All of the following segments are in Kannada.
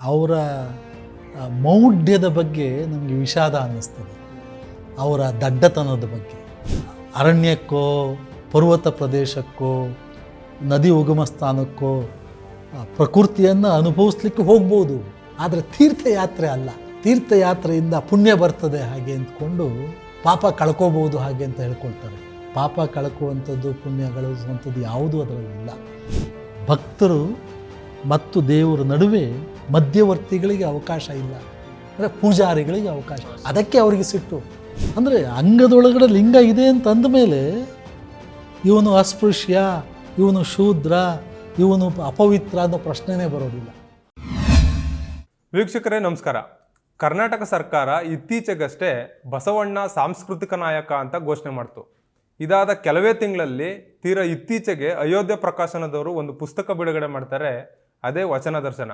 ಅವರ ಮೌಢ್ಯದ ಬಗ್ಗೆ ನಮಗೆ ವಿಷಾದ ಅನ್ನಿಸ್ತದೆ. ಅವರ ದಡ್ಡತನದ ಬಗ್ಗೆ. ಅರಣ್ಯಕ್ಕೋ ಪರ್ವತ ಪ್ರದೇಶಕ್ಕೋ ನದಿ ಉಗಮ ಸ್ಥಾನಕ್ಕೋ ಪ್ರಕೃತಿಯನ್ನು ಅನುಭವಿಸ್ಲಿಕ್ಕೆ ಹೋಗ್ಬೋದು, ಆದರೆ ತೀರ್ಥಯಾತ್ರೆ ಅಲ್ಲ. ತೀರ್ಥಯಾತ್ರೆಯಿಂದ ಪುಣ್ಯ ಬರ್ತದೆ ಹಾಗೆ ಅಂದ್ಕೊಂಡು ಪಾಪ ಕಳ್ಕೋಬಹುದು ಹಾಗೆ ಅಂತ ಹೇಳ್ಕೊಳ್ತಾರೆ. ಪಾಪ ಕಳ್ಕುವಂಥದ್ದು ಪುಣ್ಯ ಗಳಿಸುವಂಥದ್ದು ಯಾವುದೂ ಅದರಲ್ಲಿಲ್ಲ. ಭಕ್ತರು ಮತ್ತು ದೇವರ ನಡುವೆ ಮಧ್ಯವರ್ತಿಗಳಿಗೆ ಅವಕಾಶ ಇಲ್ಲ, ಅಂದರೆ ಪೂಜಾರಿಗಳಿಗೆ ಅವಕಾಶ. ಅದಕ್ಕೆ ಅವರಿಗೆ ಸಿಟ್ಟು. ಅಂದರೆ ಅಂಗದೊಳಗಡೆ ಲಿಂಗ ಇದೆ ಅಂತ ಅಂದಮೇಲೆ ಇವನು ಅಸ್ಪೃಶ್ಯ, ಇವನು ಶೂದ್ರ, ಇವನು ಅಪವಿತ್ರ ಅನ್ನೋ ಪ್ರಶ್ನೆನೇ ಬರೋದಿಲ್ಲ. ವೀಕ್ಷಕರೇ ನಮಸ್ಕಾರ. ಕರ್ನಾಟಕ ಸರ್ಕಾರ ಇತ್ತೀಚೆಗಷ್ಟೇ ಬಸವಣ್ಣ ಸಾಂಸ್ಕೃತಿಕ ನಾಯಕ ಅಂತ ಘೋಷಣೆ ಮಾಡ್ತು. ಇದಾದ ಕೆಲವೇ ತಿಂಗಳಲ್ಲಿ ತೀರಾ ಇತ್ತೀಚೆಗೆ ಅಯೋಧ್ಯೆ ಪ್ರಕಾಶನದವರು ಒಂದು ಪುಸ್ತಕ ಬಿಡುಗಡೆ ಮಾಡ್ತಾರೆ, ಅದೇ ವಚನ ದರ್ಶನ.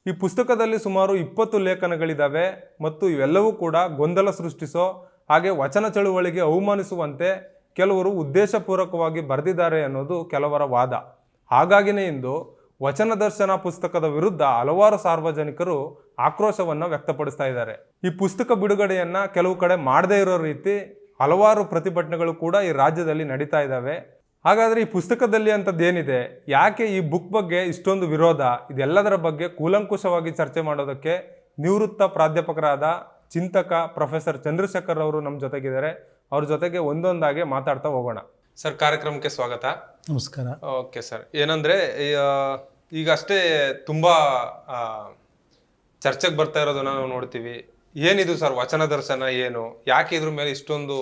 ಈ ಪುಸ್ತಕದಲ್ಲಿ ಸುಮಾರು 20 ಲೇಖನಗಳಿದ್ದಾವೆ ಮತ್ತು ಇವೆಲ್ಲವೂ ಕೂಡ ಗೊಂದಲ ಸೃಷ್ಟಿಸೋ ಹಾಗೆ ವಚನ ಚಳುವಳಿಗೆ ಅವಮಾನಿಸುವಂತೆ ಕೆಲವರು ಉದ್ದೇಶಪೂರ್ವಕವಾಗಿ ಬರೆದಿದ್ದಾರೆ ಅನ್ನೋದು ಕೆಲವರ ವಾದ. ಹಾಗಾಗಿನೇ ಇಂದು ವಚನ ದರ್ಶನ ಪುಸ್ತಕದ ವಿರುದ್ಧ ಹಲವಾರು ಸಾರ್ವಜನಿಕರು ಆಕ್ರೋಶವನ್ನು ವ್ಯಕ್ತಪಡಿಸ್ತಾ ಇದ್ದಾರೆ. ಈ ಪುಸ್ತಕ ಬಿಡುಗಡೆಯನ್ನ ಕೆಲವು ಕಡೆ ಮಾಡದೇ ಇರೋ ರೀತಿ ಹಲವಾರು ಪ್ರತಿಭಟನೆಗಳು ಕೂಡ ಈ ರಾಜ್ಯದಲ್ಲಿ ನಡೀತಾ ಇದ್ದಾವೆ. ಹಾಗಾದ್ರೆ ಈ ಪುಸ್ತಕದಲ್ಲಿ ಅಂಥದ್ದೇನಿದೆ, ಯಾಕೆ ಈ ಬುಕ್ ಬಗ್ಗೆ ಇಷ್ಟೊಂದು ವಿರೋಧ, ಇದೆಲ್ಲದರ ಬಗ್ಗೆ ಕೂಲಂಕುಷವಾಗಿ ಚರ್ಚೆ ಮಾಡೋದಕ್ಕೆ ನಿವೃತ್ತ ಪ್ರಾಧ್ಯಾಪಕರಾದ ಚಿಂತಕ ಪ್ರೊಫೆಸರ್ ಚಂದ್ರಶೇಖರ್ ಅವರು ನಮ್ಮ ಜೊತೆಗಿದ್ದಾರೆ. ಅವ್ರ ಜೊತೆಗೆ ಒಂದೊಂದಾಗೆ ಮಾತಾಡ್ತಾ ಹೋಗೋಣ. ಸರ್, ಕಾರ್ಯಕ್ರಮಕ್ಕೆ ಸ್ವಾಗತ. ನಮಸ್ಕಾರ. ಓಕೆ ಸರ್, ಏನಂದ್ರೆ ಈಗ ಅಷ್ಟೇ ತುಂಬಾ ಚರ್ಚೆಗೆ ಬರ್ತಾ ಇರೋದನ್ನ ನಾವು ನೋಡ್ತೀವಿ. ಏನಿದು ಸರ್ ವಚನ ದರ್ಶನ, ಏನು, ಯಾಕೆ ಇದ್ರ ಮೇಲೆ ಇಷ್ಟೊಂದು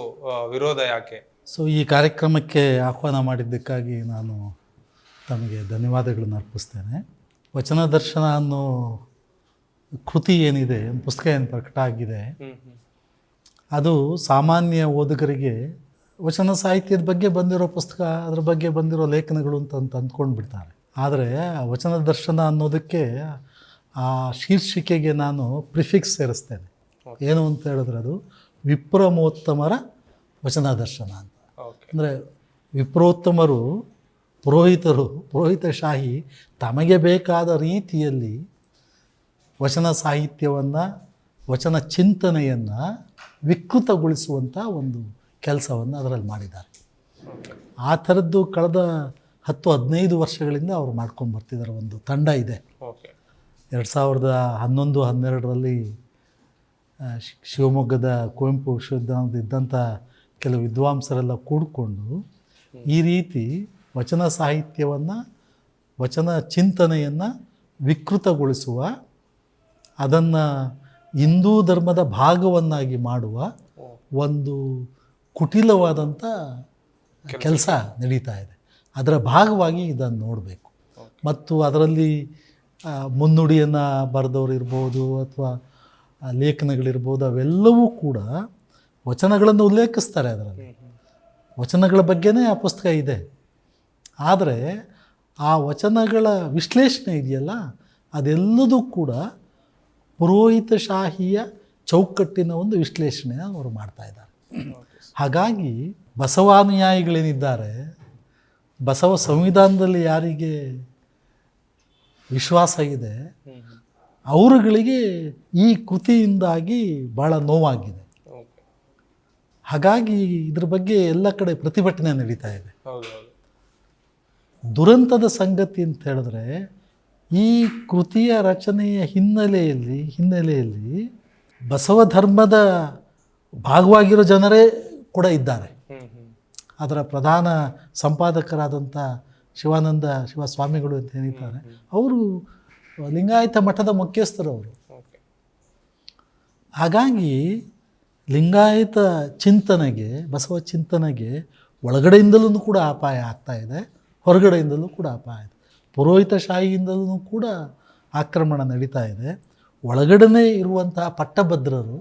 ವಿರೋಧ, ಯಾಕೆ? ಸೊ ಈ ಕಾರ್ಯಕ್ರಮಕ್ಕೆ ಆಹ್ವಾನ ಮಾಡಿದ್ದಕ್ಕಾಗಿ ನಾನು ತಮಗೆ ಧನ್ಯವಾದಗಳನ್ನು ಅರ್ಪಿಸ್ತೇನೆ. ವಚನ ದರ್ಶನ ಅನ್ನೋ ಕೃತಿ ಏನಿದೆ, ಪುಸ್ತಕ ಏನು ಪ್ರಕಟ ಆಗಿದೆ, ಅದು ಸಾಮಾನ್ಯ ಓದುಗರಿಗೆ ವಚನ ಸಾಹಿತ್ಯದ ಬಗ್ಗೆ ಬಂದಿರೋ ಪುಸ್ತಕ, ಅದ್ರ ಬಗ್ಗೆ ಬಂದಿರೋ ಲೇಖನಗಳು ಅಂತ ಅಂದ್ಕೊಂಡು ಬಿಡ್ತಾರೆ. ಆದರೆ ವಚನ ದರ್ಶನ ಅನ್ನೋದಕ್ಕೆ ಆ ಶೀರ್ಷಿಕೆಗೆ ನಾನು ಪ್ರಿಫಿಕ್ಸ್ ಸೇರಿಸ್ತೇನೆ. ಏನು ಅಂತ ಹೇಳಿದ್ರೆ ಅದು ವಿಪ್ರಮೋತ್ತಮರ ವಚನ ದರ್ಶನ ಅಂತ. ಅಂದರೆ ವಿಪ್ರೋತ್ತಮರು, ಪುರೋಹಿತಶಾಹಿ ತಮಗೆ ಬೇಕಾದ ರೀತಿಯಲ್ಲಿ ವಚನ ಸಾಹಿತ್ಯವನ್ನು, ವಚನ ಚಿಂತನೆಯನ್ನು ವಿಕೃತಗೊಳಿಸುವಂಥ ಒಂದು ಕೆಲಸವನ್ನು ಅದರಲ್ಲಿ ಮಾಡಿದ್ದಾರೆ. ಆ ಥರದ್ದು ಕಳೆದ 10-15 ವರ್ಷಗಳಿಂದ ಅವರು ಮಾಡ್ಕೊಂಡು ಬರ್ತಿದ್ದಾರೆ. ಒಂದು ತಂಡ ಇದೆ. 2011-12ರಲ್ಲಿ ಶಿವಮೊಗ್ಗದ ಕುವೆಂಪು ವಿಶ್ವವಿದ್ಯಾಲಯದ ಇದ್ದಂಥ ಕೆಲವು ವಿದ್ವಾಂಸರೆಲ್ಲ ಕೂಡಿಕೊಂಡು ಈ ರೀತಿ ವಚನ ಸಾಹಿತ್ಯವನ್ನು, ವಚನ ಚಿಂತನೆಯನ್ನು ವಿಕೃತಗೊಳಿಸುವ, ಅದನ್ನು ಹಿಂದೂ ಧರ್ಮದ ಭಾಗವನ್ನಾಗಿ ಮಾಡುವ ಒಂದು ಕುಟಿಲವಾದಂಥ ಕೆಲಸ ನಡೀತಾ ಇದೆ. ಅದರ ಭಾಗವಾಗಿ ಇದನ್ನು ನೋಡಬೇಕು. ಮತ್ತು ಅದರಲ್ಲಿ ಮುನ್ನುಡಿಯನ್ನು ಬರೆದವರು ಇರ್ಬೋದು ಅಥವಾ ಲೇಖನಗಳಿರ್ಬೋದು, ಅವೆಲ್ಲವೂ ಕೂಡ ವಚನಗಳನ್ನು ಉಲ್ಲೇಖಿಸ್ತಾರೆ. ಅದರಲ್ಲಿ ವಚನಗಳ ಬಗ್ಗೆನೇ ಆ ಪುಸ್ತಕ ಇದೆ. ಆದರೆ ಆ ವಚನಗಳ ವಿಶ್ಲೇಷಣೆ ಇದೆಯಲ್ಲ, ಅದೆಲ್ಲದೂ ಕೂಡ ಪುರೋಹಿತಶಾಹಿಯ ಚೌಕಟ್ಟಿನ ಒಂದು ವಿಶ್ಲೇಷಣೆಯನ್ನು ಅವರು ಮಾಡ್ತಾ ಇದ್ದಾರೆ. ಹಾಗಾಗಿ ಬಸವಾನುಯಾಯಿಗಳೇನಿದ್ದಾರೆ, ಬಸವ ಸಂವಿಧಾನದಲ್ಲಿ ಯಾರಿಗೆ ವಿಶ್ವಾಸ ಇದೆ, ಅವರುಗಳಿಗೆ ಈ ಕೃತಿಯಿಂದಾಗಿ ಭಾಳ ನೋವಾಗಿದೆ. ಹಾಗಾಗಿ ಇದ್ರ ಬಗ್ಗೆ ಎಲ್ಲ ಕಡೆ ಪ್ರತಿಭಟನೆ ನಡೀತಾ ಇದೆ. ದುರಂತದ ಸಂಗತಿ ಅಂತ ಹೇಳಿದ್ರೆ, ಈ ಕೃತಿಯ ರಚನೆಯ ಹಿನ್ನೆಲೆಯಲ್ಲಿ ಬಸವ ಧರ್ಮದ ಭಾಗವಾಗಿರೋ ಜನರೇ ಕೂಡ ಇದ್ದಾರೆ. ಅದರ ಪ್ರಧಾನ ಸಂಪಾದಕರಾದಂಥ ಶಿವಸ್ವಾಮಿಗಳು ಅಂತ ಏನಿದ್ದಾರೆ, ಅವರು ಲಿಂಗಾಯತ ಮಠದ ಮುಖ್ಯಸ್ಥರು ಅವರು. ಹಾಗಾಗಿ ಲಿಂಗಾಯತ ಚಿಂತನೆಗೆ, ಬಸವ ಚಿಂತನೆಗೆ ಒಳಗಡೆಯಿಂದಲೂ ಕೂಡ ಅಪಾಯ ಆಗ್ತಾ ಇದೆ, ಹೊರಗಡೆಯಿಂದಲೂ ಕೂಡ ಅಪಾಯ ಇದೆ. ಪುರೋಹಿತಶಾಹಿಯಿಂದಲೂ ಕೂಡ ಆಕ್ರಮಣ ನಡೀತಾ ಇದೆ. ಒಳಗಡೆ ಇರುವಂತಹ ಪಟ್ಟಭದ್ರರು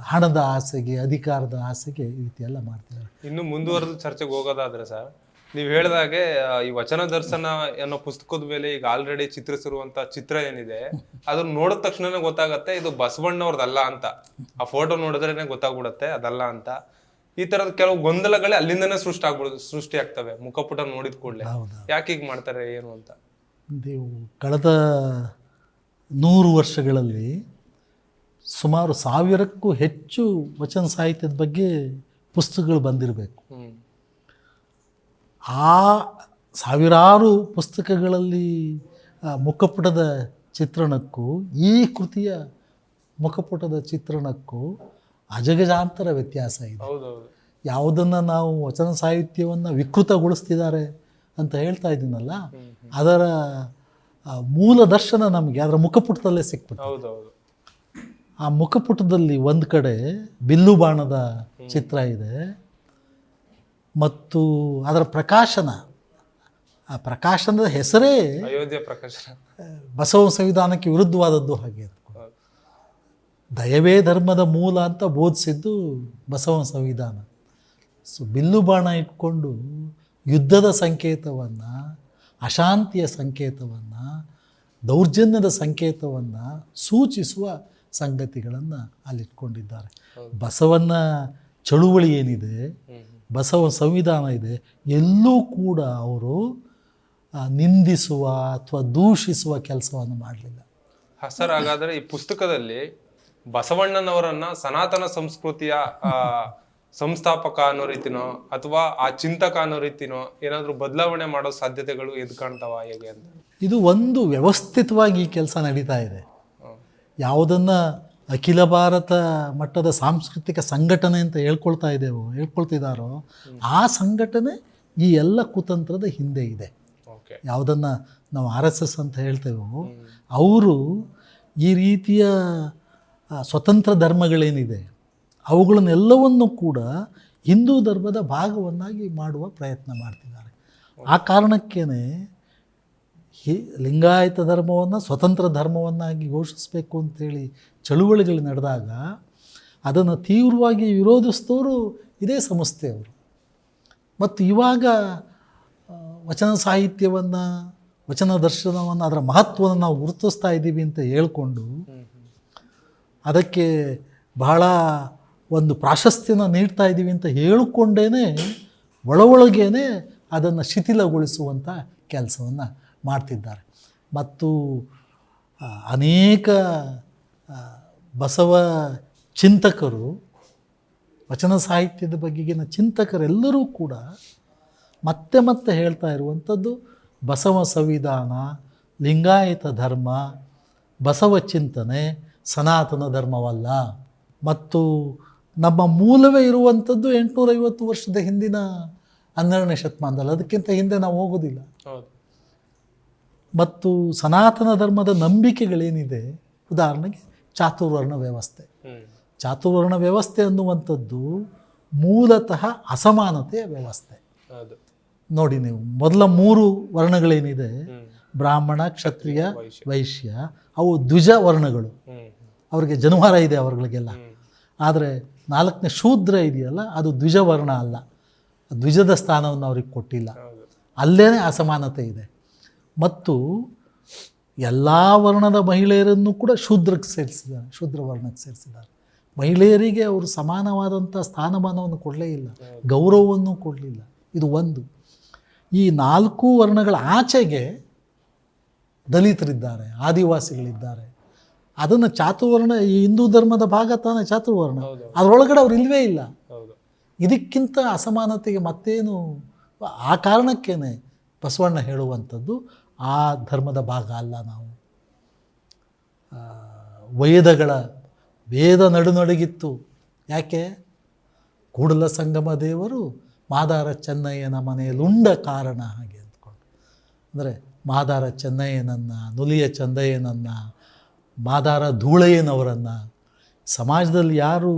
ಹಣದ ಆಸೆಗೆ, ಅಧಿಕಾರದ ಆಸೆಗೆ ಈ ರೀತಿ ಎಲ್ಲ ಮಾಡ್ತಿದ್ದಾರೆ. ಇನ್ನು ಮುಂದುವರೆದು ಚರ್ಚೆಗೆ ಹೋಗೋದಾದ್ರೆ ಸರ್, ನೀವು ಹೇಳಿದಾಗೆ ಈ ವಚನ ದರ್ಶನ ಅನ್ನೋ ಪುಸ್ತಕದ ಮೇಲೆ ಈಗ ಆಲ್ರೆಡಿ ಚಿತ್ರಿಸಿರುವಂತ ಚಿತ್ರ ಏನಿದೆ, ಅದನ್ನ ನೋಡಿದ ತಕ್ಷಣನೇ ಗೊತ್ತಾಗತ್ತೆ ಇದು ಬಸವಣ್ಣವ್ರದಲ್ಲ ಅಂತ. ಆ ಫೋಟೋ ನೋಡಿದ್ರೇನೆ ಗೊತ್ತಾಗ್ಬಿಡತ್ತೆ ಅದಲ್ಲ ಅಂತ. ಈ ತರದ ಕೆಲವು ಗೊಂದಲಗಳೇ ಅಲ್ಲಿಂದನೇ ಸೃಷ್ಟಿ ಆಗ್ತವೆ ಮುಖಪುಟ ನೋಡಿದ ಕೂಡಲೇ. ಯಾಕೆ ಹೀಗೆ ಮಾಡ್ತಾರೆ, ಏನು ಅಂತ? ನೀವು ಕಳೆದ 100 ವರ್ಷಗಳಲ್ಲಿ ಸುಮಾರು 1000ಕ್ಕೂ ಹೆಚ್ಚು ವಚನ ಸಾಹಿತ್ಯದ ಬಗ್ಗೆ ಪುಸ್ತಕಗಳು ಬಂದಿರಬೇಕು. ಆ ಸಾವಿರಾರು ಪುಸ್ತಕಗಳಲ್ಲಿ ಮುಖಪುಟದ ಚಿತ್ರಣಕ್ಕೂ ಈ ಕೃತಿಯ ಮುಖಪುಟದ ಚಿತ್ರಣಕ್ಕೂ ಅಜಗಜಾಂತರ ವ್ಯತ್ಯಾಸ ಇದೆ. ಯಾವುದನ್ನು ನಾವು ವಚನ ಸಾಹಿತ್ಯವನ್ನು ವಿಕೃತಗೊಳಿಸ್ತಿದ್ದಾರೆ ಅಂತ ಹೇಳ್ತಾ ಇದ್ದೀನಲ್ಲ, ಅದರ ಮೂಲ ದರ್ಶನ ನಮಗೆ ಅದರ ಮುಖಪುಟದಲ್ಲೇ ಸಿಕ್ಬಿಟ್ಟು. ಆ ಮುಖಪುಟದಲ್ಲಿ ಒಂದು ಕಡೆ ಬಿಲ್ಲು ಬಾಣದ ಚಿತ್ರ ಇದೆ ಮತ್ತು ಅದರ ಪ್ರಕಾಶನ, ಆ ಪ್ರಕಾಶನದ ಹೆಸರೇ ಅಯೋಧ್ಯೆ ಪ್ರಕಾಶನ, ಬಸವ ಸಂವಿಧಾನಕ್ಕೆ ವಿರುದ್ಧವಾದದ್ದು. ಹಾಗೆ ದಯವೇ ಧರ್ಮದ ಮೂಲ ಅಂತ ಬೋಧಿಸಿದ್ದು ಬಸವ ಸಂವಿಧಾನ. ಸೊ ಬಿಲ್ಲು ಬಾಣ ಇಟ್ಕೊಂಡು ಯುದ್ಧದ ಸಂಕೇತವನ್ನು, ಅಶಾಂತಿಯ ಸಂಕೇತವನ್ನು, ದೌರ್ಜನ್ಯದ ಸಂಕೇತವನ್ನು ಸೂಚಿಸುವ ಸಂಗತಿಗಳನ್ನು ಅಲ್ಲಿಟ್ಕೊಂಡಿದ್ದಾರೆ. ಬಸವನ ಚಳುವಳಿ ಏನಿದೆ, ಬಸವ ಸಂವಿಧಾನ ಇದೆ, ಎಲ್ಲೂ ಕೂಡ ಅವರು ನಿಂದಿಸುವ ಅಥವಾ ದೂಷಿಸುವ ಕೆಲಸವನ್ನು ಮಾಡಲಿಲ್ಲ. ಸರ್, ಹಾಗಾದರೆ ಈ ಪುಸ್ತಕದಲ್ಲಿ ಬಸವಣ್ಣನವರನ್ನ ಸನಾತನ ಸಂಸ್ಕೃತಿಯ ಸಂಸ್ಥಾಪಕ ಅನ್ನೋ ರೀತಿನೋ ಅಥವಾ ಆ ಚಿಂತಕ ಅನ್ನೋ ರೀತಿನೋ ಏನಾದರೂ ಬದಲಾವಣೆ ಮಾಡೋ ಸಾಧ್ಯತೆಗಳು ಎದ್ದು ಕಾಣ್ತಾವ ಹೇಗೆ ಅಂತ? ಇದು ಒಂದು ವ್ಯವಸ್ಥಿತವಾಗಿ ಈ ಕೆಲಸ ನಡೀತಾ ಇದೆ. ಯಾವುದನ್ನು ಅಖಿಲ ಭಾರತ ಮಟ್ಟದ ಸಾಂಸ್ಕೃತಿಕ ಸಂಘಟನೆ ಅಂತ ಹೇಳ್ಕೊಳ್ತಿದ್ದಾರೋ ಆ ಸಂಘಟನೆ ಈ ಎಲ್ಲ ಕುತಂತ್ರದ ಹಿಂದೆ ಇದೆ. ಯಾವುದನ್ನು ನಾವು RSS ಅಂತ ಹೇಳ್ತೇವೋ ಅವರು ಈ ರೀತಿಯ ಸ್ವತಂತ್ರ ಧರ್ಮಗಳೇನಿದೆ ಅವುಗಳನ್ನೆಲ್ಲವನ್ನು ಕೂಡ ಹಿಂದೂ ಧರ್ಮದ ಭಾಗವನ್ನಾಗಿ ಮಾಡುವ ಪ್ರಯತ್ನ ಮಾಡ್ತಿದ್ದಾರೆ. ಆ ಕಾರಣಕ್ಕೇ ಲಿಂಗಾಯತ ಧರ್ಮವನ್ನು ಸ್ವತಂತ್ರ ಧರ್ಮವನ್ನಾಗಿ ಘೋಷಿಸಬೇಕು ಅಂಥೇಳಿ ಚಳುವಳಿಗಳು ನಡೆದಾಗ ಅದನ್ನು ತೀವ್ರವಾಗಿ ವಿರೋಧಿಸಿದವರು ಇದೇ ಸಂಸ್ಥೆಯವರು. ಮತ್ತು ಇವಾಗ ವಚನ ಸಾಹಿತ್ಯವನ್ನು, ವಚನ ದರ್ಶನವನ್ನು, ಅದರ ಮಹತ್ವವನ್ನು ನಾವು ಗುರುತಿಸ್ತಾ ಇದ್ದೀವಿ ಅಂತ ಹೇಳ್ಕೊಂಡು ಅದಕ್ಕೆ ಬಹಳ ಒಂದು ಪ್ರಾಶಸ್ತ್ಯನ ನೀಡ್ತಾ ಇದ್ದೀವಿ ಅಂತ ಹೇಳಿಕೊಂಡೇ ಒಳಗೇನೆ ಅದನ್ನು ಶಿಥಿಲಗೊಳಿಸುವಂಥ ಕೆಲಸವನ್ನು ಮಾಡ್ತಿದ್ದಾರೆ. ಮತ್ತು ಅನೇಕ ಬಸವ ಚಿಂತಕರು, ವಚನ ಸಾಹಿತ್ಯದ ಬಗೆಗಿನ ಚಿಂತಕರೆಲ್ಲರೂ ಕೂಡ ಮತ್ತೆ ಮತ್ತೆ ಹೇಳ್ತಾ ಇರುವಂಥದ್ದು ಬಸವ ಸಂವಿಧಾನ, ಲಿಂಗಾಯತ ಧರ್ಮ, ಬಸವ ಚಿಂತನೆ ಸನಾತನ ಧರ್ಮವಲ್ಲ. ಮತ್ತು ನಮ್ಮ ಮೂಲವೇ ಇರುವಂಥದ್ದು 850 ವರ್ಷದ ಹಿಂದಿನ 12ನೇ ಶತಮಾನದಲ್ಲಿ, ಅದಕ್ಕಿಂತ ಹಿಂದೆ ನಾವು ಹೋಗೋದಿಲ್ಲ. ಮತ್ತು ಸನಾತನ ಧರ್ಮದ ನಂಬಿಕೆಗಳೇನಿದೆ, ಉದಾಹರಣೆಗೆ ಚಾತುರ್ವರ್ಣ ವ್ಯವಸ್ಥೆ. ಚಾತುರ್ವರ್ಣ ವ್ಯವಸ್ಥೆ ಅನ್ನುವಂಥದ್ದು ಮೂಲತಃ ಅಸಮಾನತೆಯ ವ್ಯವಸ್ಥೆ. ನೋಡಿ, ನೀವು ಮೊದಲ 3 ವರ್ಣಗಳೇನಿದೆ, ಬ್ರಾಹ್ಮಣ, ಕ್ಷತ್ರಿಯ, ವೈಶ್ಯ, ಅವು ದ್ವಿಜ ವರ್ಣಗಳು. ಅವ್ರಿಗೆ ಜನ್ವಾರ ಇದೆ ಅವ್ರಗಳಿಗೆಲ್ಲ. ಆದರೆ 4ನೇ ಶೂದ್ರ ಇದೆಯಲ್ಲ, ಅದು ದ್ವಿಜವರ್ಣ ಅಲ್ಲ, ದ್ವಿಜದ ಸ್ಥಾನವನ್ನು ಅವ್ರಿಗೆ ಕೊಟ್ಟಿಲ್ಲ. ಅಲ್ಲೇ ಅಸಮಾನತೆ ಇದೆ. ಮತ್ತು ಎಲ್ಲ ವರ್ಣದ ಮಹಿಳೆಯರನ್ನು ಕೂಡ ಶೂದ್ರಕ್ಕೆ ಸೇರಿಸಿದ್ದಾರೆ, ಶೂದ್ರ ವರ್ಣಕ್ಕೆ ಸೇರಿಸಿದ್ದಾರೆ. ಮಹಿಳೆಯರಿಗೆ ಅವರು ಸಮಾನವಾದಂಥ ಸ್ಥಾನಮಾನವನ್ನು ಕೊಡಲೇ ಇಲ್ಲ, ಗೌರವವನ್ನು ಕೊಡಲಿಲ್ಲ. ಇದು ಒಂದು. ಈ 4 ವರ್ಣಗಳ ಆಚೆಗೆ ದಲಿತರಿದ್ದಾರೆ, ಆದಿವಾಸಿಗಳಿದ್ದಾರೆ. ಅದನ್ನು ಚಾತುರ್ವರ್ಣ, ಈ ಹಿಂದೂ ಧರ್ಮದ ಭಾಗ ತಾನೇ ಚಾತುರ್ವರ್ಣ, ಅದರೊಳಗಡೆ ಅವ್ರು ಇಲ್ಲವೇ ಇಲ್ಲ. ಇದಕ್ಕಿಂತ ಅಸಮಾನತೆಗೆ ಮತ್ತೇನು? ಆ ಕಾರಣಕ್ಕೇ ಬಸವಣ್ಣ ಹೇಳುವಂಥದ್ದು ಆ ಧರ್ಮದ ಭಾಗ ಅಲ್ಲ ನಾವು. ವೇದ ನಡುನಡುಗಿತ್ತು. ಯಾಕೆ? ಕೂಡಲ ಸಂಗಮ ದೇವರು ಮಾದಾರ ಚೆನ್ನಯ್ಯನ ಮನೆಯಲ್ಲುಂಡ ಕಾರಣ ಹಾಗೆ ಅಂದ್ಕೊಂಡು. ಅಂದರೆ ಮಾದಾರ ಚೆನ್ನಯ್ಯನನ್ನು, ನುಲಿಯ ಚಂದಯ್ಯನನ್ನು, ಮಾದಾರ ಧೂಳಯ್ಯನವರನ್ನು, ಸಮಾಜದಲ್ಲಿ ಯಾರು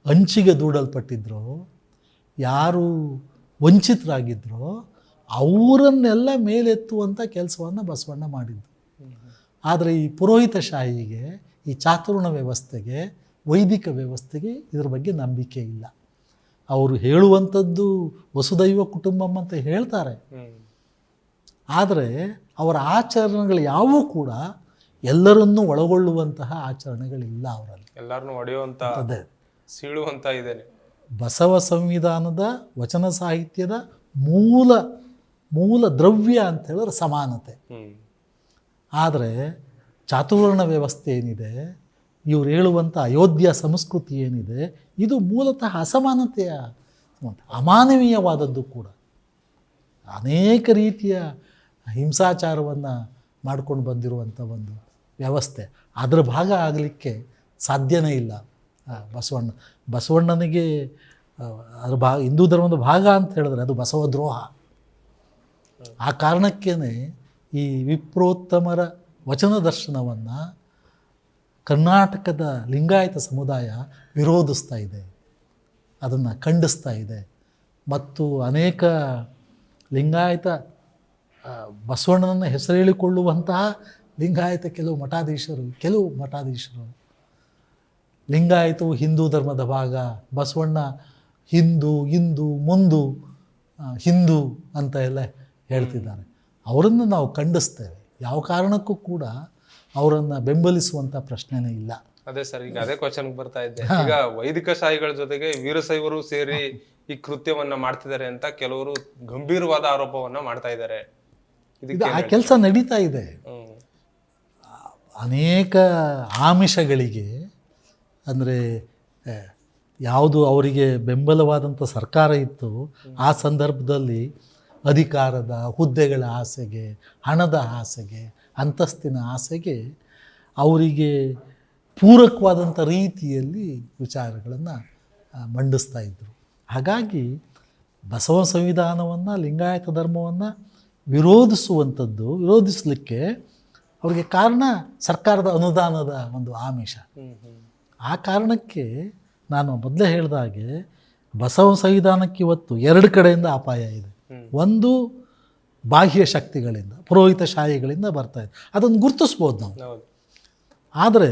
ಅಂಚಿಗೆ ದೂಡಲ್ಪಟ್ಟಿದ್ರೋ, ಯಾರು ವಂಚಿತರಾಗಿದ್ದರೋ ಅವರನ್ನೆಲ್ಲ ಮೇಲೆತ್ತುವಂಥ ಕೆಲಸವನ್ನು ಬಸವಣ್ಣ ಮಾಡಿದ್ದು. ಆದರೆ ಈ ಪುರೋಹಿತಶಾಹಿಗೆ, ಈ ಚಾತುರ್ಣ ವ್ಯವಸ್ಥೆಗೆ, ವೈದಿಕ ವ್ಯವಸ್ಥೆಗೆ ಇದರ ಬಗ್ಗೆ ನಂಬಿಕೆ ಇಲ್ಲ. ಅವರು ಹೇಳುವಂಥದ್ದು ವಸುದೈವ ಕುಟುಂಬಂ ಅಂತ ಹೇಳ್ತಾರೆ, ಆದರೆ ಅವರ ಆಚರಣೆಗಳು ಯಾವೂ ಕೂಡ ಎಲ್ಲರನ್ನೂ ಒಳಗೊಳ್ಳುವಂತಹ ಆಚರಣೆಗಳಿಲ್ಲ ಅವರಲ್ಲಿ. ಎಲ್ಲರನ್ನೂ ಒಡೆಯುವಂಥ, ಸೀಳುವಂಥ ಇದೇನೆ. ಬಸವ ಸಂವಿಧಾನದ ವಚನ ಸಾಹಿತ್ಯದ ಮೂಲ ದ್ರವ್ಯ ಅಂತ ಹೇಳಿದ್ರೆ ಸಮಾನತೆ. ಆದರೆ ಚಾತುರ್ವರ್ಣ ವ್ಯವಸ್ಥೆ ಏನಿದೆ, ಇವ್ರು ಹೇಳುವಂಥ ಅಯೋಧ್ಯ ಸಂಸ್ಕೃತಿ ಏನಿದೆ, ಇದು ಮೂಲತಃ ಅಸಮಾನತೆಯ ಅಮಾನವೀಯವಾದದ್ದು ಕೂಡ. ಅನೇಕ ರೀತಿಯ ಹಿಂಸಾಚಾರವನ್ನು ಮಾಡ್ಕೊಂಡು ಬಂದಿರುವಂಥ ಒಂದು ವ್ಯವಸ್ಥೆ. ಅದರ ಭಾಗ ಆಗಲಿಕ್ಕೆ ಸಾಧ್ಯನೇ ಇಲ್ಲ ಬಸವಣ್ಣನಿಗೆ ಅದ್ರ ಹಿಂದೂ ಧರ್ಮದ ಭಾಗ ಅಂತ ಹೇಳಿದ್ರೆ ಅದು ಬಸವದ್ರೋಹ. ಆ ಕಾರಣಕ್ಕೇ ಈ ವಿಪ್ರೋತ್ತಮರ ವಚನ ದರ್ಶನವನ್ನು ಕರ್ನಾಟಕದ ಲಿಂಗಾಯತ ಸಮುದಾಯ ವಿರೋಧಿಸ್ತಾ ಇದೆ, ಅದನ್ನು ಖಂಡಿಸ್ತಾ ಇದೆ. ಮತ್ತು ಅನೇಕ ಲಿಂಗಾಯತ ಬಸವಣ್ಣನನ್ನು ಹೆಸರು ಹೇಳಿಕೊಳ್ಳುವಂತಹ ಲಿಂಗಾಯತ ಕೆಲವು ಮಠಾಧೀಶರು ಲಿಂಗಾಯತವು ಹಿಂದೂ ಧರ್ಮದ ಭಾಗ, ಬಸವಣ್ಣ ಹಿಂದೂ ಮುಂದು ಹಿಂದೂ ಅಂತ ಎಲ್ಲ ಹೇಳ್ತಿದ್ದಾರೆ. ಅವರನ್ನು ನಾವು ಖಂಡಿಸ್ತೇವೆ. ಯಾವ ಕಾರಣಕ್ಕೂ ಕೂಡ ಅವರನ್ನು ಬೆಂಬಲಿಸುವಂಥ ಪ್ರಶ್ನೆನೇ ಇಲ್ಲ. ಅದೇ ಸರ್, ಈಗ ಅದೇ ಕ್ವಶನ್ ಬರ್ತಾ ಇದ್ದೆ. ಈಗ ವೈದಿಕ ಶಾಹಿಗಳ ಜೊತೆಗೆ ವೀರಶೈವರು ಸೇರಿ ಈ ಕೃತ್ಯವನ್ನ ಮಾಡ್ತಿದ್ದಾರೆ ಅಂತ ಕೆಲವರು ಗಂಭೀರವಾದ ಆರೋಪವನ್ನ ಮಾಡ್ತಾ ಇದ್ದಾರೆ. ಇದು ಆ ಕೆಲಸ ನಡೀತಾ ಇದೆ. ಅನೇಕ ಆಮಿಷಗಳಿಗೆ, ಅಂದರೆ ಯಾವುದು ಅವರಿಗೆ ಬೆಂಬಲವಾದಂಥ ಸರ್ಕಾರ ಇತ್ತು ಆ ಸಂದರ್ಭದಲ್ಲಿ ಅಧಿಕಾರದ ಹುದ್ದೆಗಳ ಆಸೆಗೆ, ಹಣದ ಆಸೆಗೆ, ಅಂತಸ್ತಿನ ಆಸೆಗೆ ಅವರಿಗೆ ಪೂರಕವಾದಂಥ ರೀತಿಯಲ್ಲಿ ವಿಚಾರಗಳನ್ನು ಮಂಡಿಸ್ತಾ ಇದ್ದರು. ಹಾಗಾಗಿ ಬಸವ ಸಂವಿಧಾನವನ್ನು, ಲಿಂಗಾಯತ ಧರ್ಮವನ್ನು ವಿರೋಧಿಸಲಿಕ್ಕೆ ಅವರಿಗೆ ಕಾರಣ ಸರ್ಕಾರದ ಅನುದಾನದ ಒಂದು ಆಮಿಷ. ಆ ಕಾರಣಕ್ಕೆ ನಾನು ಮೊದಲೇ ಹೇಳಿದ ಹಾಗೆ ಬಸವ ಸಂವಿಧಾನಕ್ಕೆ ಇವತ್ತು ಎರಡು ಕಡೆಯಿಂದ ಅಪಾಯ ಇದೆ. ಒಂದು ಬಾಹ್ಯ ಶಕ್ತಿಗಳಿಂದ, ಪುರೋಹಿತ ಶಾಹಿಗಳಿಂದ ಬರ್ತಾ ಇದೆ, ಅದನ್ನು ಗುರುತಿಸ್ಬೋದು ನಾವು. ಆದರೆ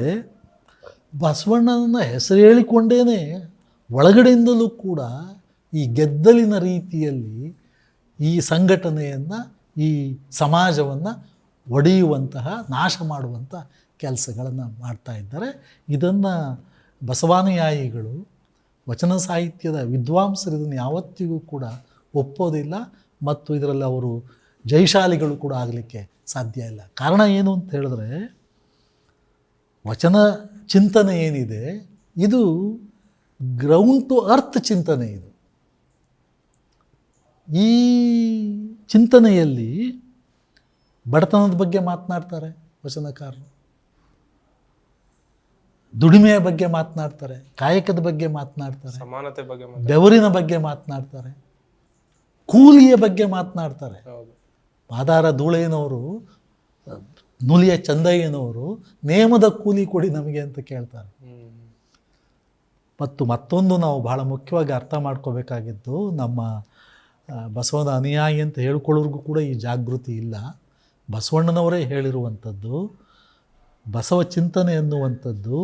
ಬಸವಣ್ಣನ ಹೆಸರು ಹೇಳಿಕೊಂಡೇ ಒಳಗಡೆಯಿಂದಲೂ ಕೂಡ ಈ ಗೆದ್ದಲಿನ ರೀತಿಯಲ್ಲಿ ಈ ಸಂಘಟನೆಯನ್ನು, ಈ ಸಮಾಜವನ್ನು ಒಡೆಯುವಂತಹ, ನಾಶ ಮಾಡುವಂಥ ಕೆಲಸಗಳನ್ನು ಮಾಡ್ತಾ ಇದ್ದಾರೆ. ಇದನ್ನು ಬಸವಾನುಯಾಯಿಗಳು, ವಚನ ಸಾಹಿತ್ಯದ ವಿದ್ವಾಂಸರು ಇದನ್ನು ಯಾವತ್ತಿಗೂ ಕೂಡ ಒಪ್ಪೋದಿಲ್ಲ. ಮತ್ತು ಇದರಲ್ಲಿ ಅವರು ಜಯಶಾಲಿಗಳು ಕೂಡ ಆಗಲಿಕ್ಕೆ ಸಾಧ್ಯ ಇಲ್ಲ. ಕಾರಣ ಏನು ಅಂತ ಹೇಳಿದ್ರೆ, ವಚನ ಚಿಂತನೆ ಏನಿದೆ ಇದು ಗ್ರೌಂಡ್ ಟು ಅರ್ತ್ ಚಿಂತನೆ. ಇದು ಈ ಚಿಂತನೆಯಲ್ಲಿ ಬಡತನದ ಬಗ್ಗೆ ಮಾತನಾಡ್ತಾರೆ ವಚನಕಾರರು, ದುಡಿಮೆಯ ಬಗ್ಗೆ ಮಾತನಾಡ್ತಾರೆ, ಕಾಯಕದ ಬಗ್ಗೆ ಮಾತನಾಡ್ತಾರೆ, ಸಮಾನತೆ ಬಗ್ಗೆ, ಬೆವರಿನ ಬಗ್ಗೆ ಮಾತನಾಡ್ತಾರೆ, ಕೂಲಿಯ ಬಗ್ಗೆ ಮಾತನಾಡ್ತಾರೆ. ಮಾದಾರ ಧೂಳೇನವರು, ನುಲಿಯ ಚಂದಯ್ಯನವರು ನೇಮದ ಕೂಲಿ ಕೊಡಿ ನಮಗೆ ಅಂತ ಕೇಳ್ತಾರೆ. ಮತ್ತು ಮತ್ತೊಂದು ನಾವು ಬಹಳ ಮುಖ್ಯವಾಗಿ ಅರ್ಥ ಮಾಡ್ಕೋಬೇಕಾಗಿದ್ದು, ನಮ್ಮ ಬಸವನ ಅನುಯಾಯಿ ಅಂತ ಹೇಳ್ಕೊಳ್ಳೋರ್ಗೂ ಕೂಡ ಈ ಜಾಗೃತಿ ಇಲ್ಲ. ಬಸವಣ್ಣನವರೇ ಹೇಳಿರುವಂಥದ್ದು, ಬಸವ ಚಿಂತನೆ ಎನ್ನುವಂಥದ್ದು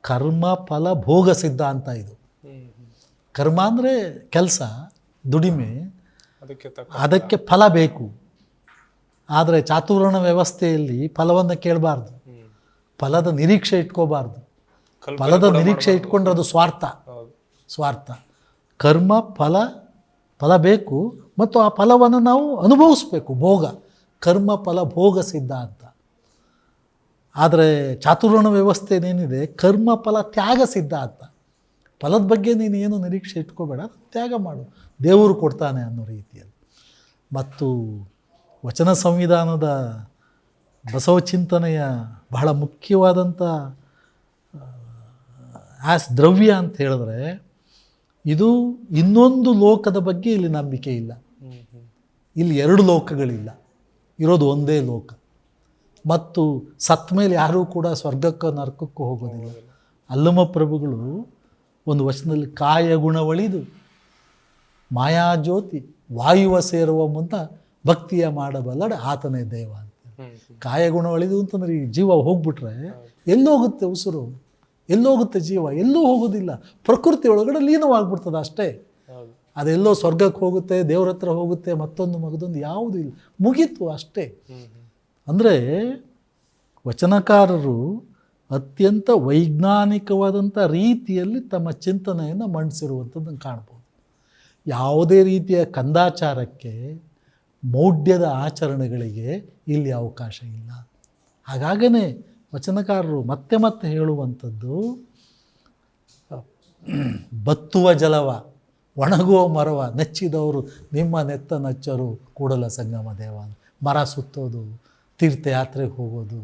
ಕರ್ಮ ಫಲ ಭೋಗ ಸಿದ್ಧಾಂತ. ಇದು ಕರ್ಮ ಅಂದರೆ ಕೆಲಸ, ದುಡಿಮೆ, ಅದಕ್ಕೆ ಫಲ ಬೇಕು. ಆದರೆ ಚಾತುರ್ವರ್ಣ ವ್ಯವಸ್ಥೆಯಲ್ಲಿ ಫಲವನ್ನು ಕೇಳಬಾರ್ದು, ಫಲದ ನಿರೀಕ್ಷೆ ಇಟ್ಕೋಬಾರ್ದು. ಫಲದ ನಿರೀಕ್ಷೆ ಇಟ್ಕೊಂಡ್ರೆ ಅದು ಸ್ವಾರ್ಥ. ಕರ್ಮ ಫಲ ಬೇಕು ಮತ್ತು ಆ ಫಲವನ್ನು ನಾವು ಅನುಭವಿಸ್ಬೇಕು, ಭೋಗ. ಕರ್ಮ ಫಲ ಭೋಗ ಸಿದ್ಧಾಂತ. ಆದರೆ ಚಾತುರ್ವರ್ಣ ವ್ಯವಸ್ಥೆನೇನಿದೆ ಕರ್ಮ ಫಲ ತ್ಯಾಗ ಸಿದ್ಧಾಂತ. ಫಲದ ಬಗ್ಗೆ ನೀನು ಏನು ನಿರೀಕ್ಷೆ ಇಟ್ಕೋಬೇಡ, ತ್ಯಾಗ ಮಾಡು, ದೇವರು ಕೊಡ್ತಾನೆ ಅನ್ನೋ ರೀತಿಯಲ್ಲಿ. ಮತ್ತು ವಚನ ಸಂವಿಧಾನದ ಬಸವ ಚಿಂತನೆಯ ಬಹಳ ಮುಖ್ಯವಾದಂಥ ದ್ರವ್ಯ ಅಂತ ಹೇಳಿದ್ರೆ, ಇದು ಇನ್ನೊಂದು ಲೋಕದ ಬಗ್ಗೆ ಇಲ್ಲಿ ನಂಬಿಕೆ ಇಲ್ಲ. ಇಲ್ಲಿ ಎರಡು ಲೋಕಗಳಿಲ್ಲ, ಇರೋದು ಒಂದೇ ಲೋಕ. ಮತ್ತು ಸತ್ತ ಮೇಲೆ ಯಾರೂ ಕೂಡ ಸ್ವರ್ಗಕ್ಕೂ ನರಕಕ್ಕೂ ಹೋಗೋದಿಲ್ಲ. ಅಲ್ಲಮ ಪ್ರಭುಗಳು ಒಂದು ವಚನದಲ್ಲಿ ಕಾಯ ಗುಣವಳಿದು ಮಾಯಾಜ್ಯೋತಿ ವಾಯುವ ಸೇರುವ ಮುನ್ನ ಭಕ್ತಿಯ ಮಾಡಬಲ್ಲಡ ಆತನೇ ದೇವ ಅಂತ. ಕಾಯಗುಣ ಒಳಿದು ಅಂತಂದ್ರೆ ಈ ಜೀವ ಹೋಗ್ಬಿಟ್ರೆ ಎಲ್ಲೋಗುತ್ತೆ ಉಸಿರು, ಎಲ್ಲೋಗುತ್ತೆ ಜೀವ? ಎಲ್ಲೂ ಹೋಗೋದಿಲ್ಲ, ಪ್ರಕೃತಿ ಒಳಗಡೆ ಲೀನವಾಗ್ಬಿಡ್ತದೆ ಅಷ್ಟೇ. ಅದೆಲ್ಲೋ ಸ್ವರ್ಗಕ್ಕೆ ಹೋಗುತ್ತೆ, ದೇವ್ರ ಹತ್ರ ಹೋಗುತ್ತೆ, ಮಗದೊಂದು ಯಾವುದೂ ಇಲ್ಲ, ಮುಗೀತು ಅಷ್ಟೇ. ಅಂದರೆ ವಚನಕಾರರು ಅತ್ಯಂತ ವೈಜ್ಞಾನಿಕವಾದಂಥ ರೀತಿಯಲ್ಲಿ ತಮ್ಮ ಚಿಂತನೆಯನ್ನು ಮಂಡಿಸಿರುವಂಥದ್ದನ್ನು ಕಾಣ್ಬೋದು. ಯಾವುದೇ ರೀತಿಯ ಕಂದಾಚಾರಕ್ಕೆ, ಮೌಢ್ಯದ ಆಚರಣೆಗಳಿಗೆ ಇಲ್ಲಿ ಅವಕಾಶ ಇಲ್ಲ. ಹಾಗಾಗೇ ವಚನಕಾರರು ಮತ್ತೆ ಮತ್ತೆ ಹೇಳುವಂಥದ್ದು, ಬತ್ತುವ ಜಲವ ಒಣಗುವ ಮರವ ನೆಚ್ಚಿದವರು ನಿಮ್ಮ ನೆತ್ತ ನಚ್ಚರು ಕೂಡಲ ಸಂಗಮ ದೇವ. ಮರ ಸುತ್ತೋದು, ತೀರ್ಥಯಾತ್ರೆಗೆ ಹೋಗೋದು,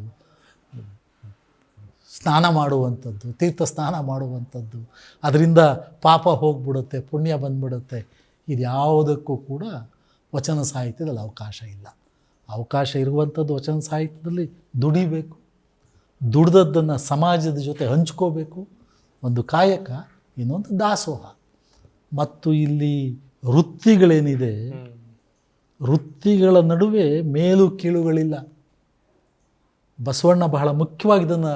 ಸ್ನಾನ ಮಾಡುವಂಥದ್ದು, ತೀರ್ಥ ಸ್ನಾನ ಮಾಡುವಂಥದ್ದು, ಅದರಿಂದ ಪಾಪ ಹೋಗ್ಬಿಡುತ್ತೆ, ಪುಣ್ಯ ಬಂದ್ಬಿಡುತ್ತೆ, ಇದ್ಯಾವುದಕ್ಕೂ ಕೂಡ ವಚನ ಸಾಹಿತ್ಯದಲ್ಲಿ ಅವಕಾಶ ಇಲ್ಲ. ಅವಕಾಶ ಇರುವಂಥದ್ದು ವಚನ ಸಾಹಿತ್ಯದಲ್ಲಿ ದುಡಿಬೇಕು, ದುಡ್ದದ್ದನ್ನು ಸಮಾಜದ ಜೊತೆ ಹಂಚ್ಕೋಬೇಕು. ಒಂದು ಕಾಯಕ, ಇನ್ನೊಂದು ದಾಸೋಹ. ಮತ್ತು ಇಲ್ಲಿ ವೃತ್ತಿಗಳೇನಿದೆ, ವೃತ್ತಿಗಳ ನಡುವೆ ಮೇಲು ಕೀಳುಗಳಿಲ್ಲ. ಬಸವಣ್ಣ ಬಹಳ ಮುಖ್ಯವಾಗಿ ಇದನ್ನು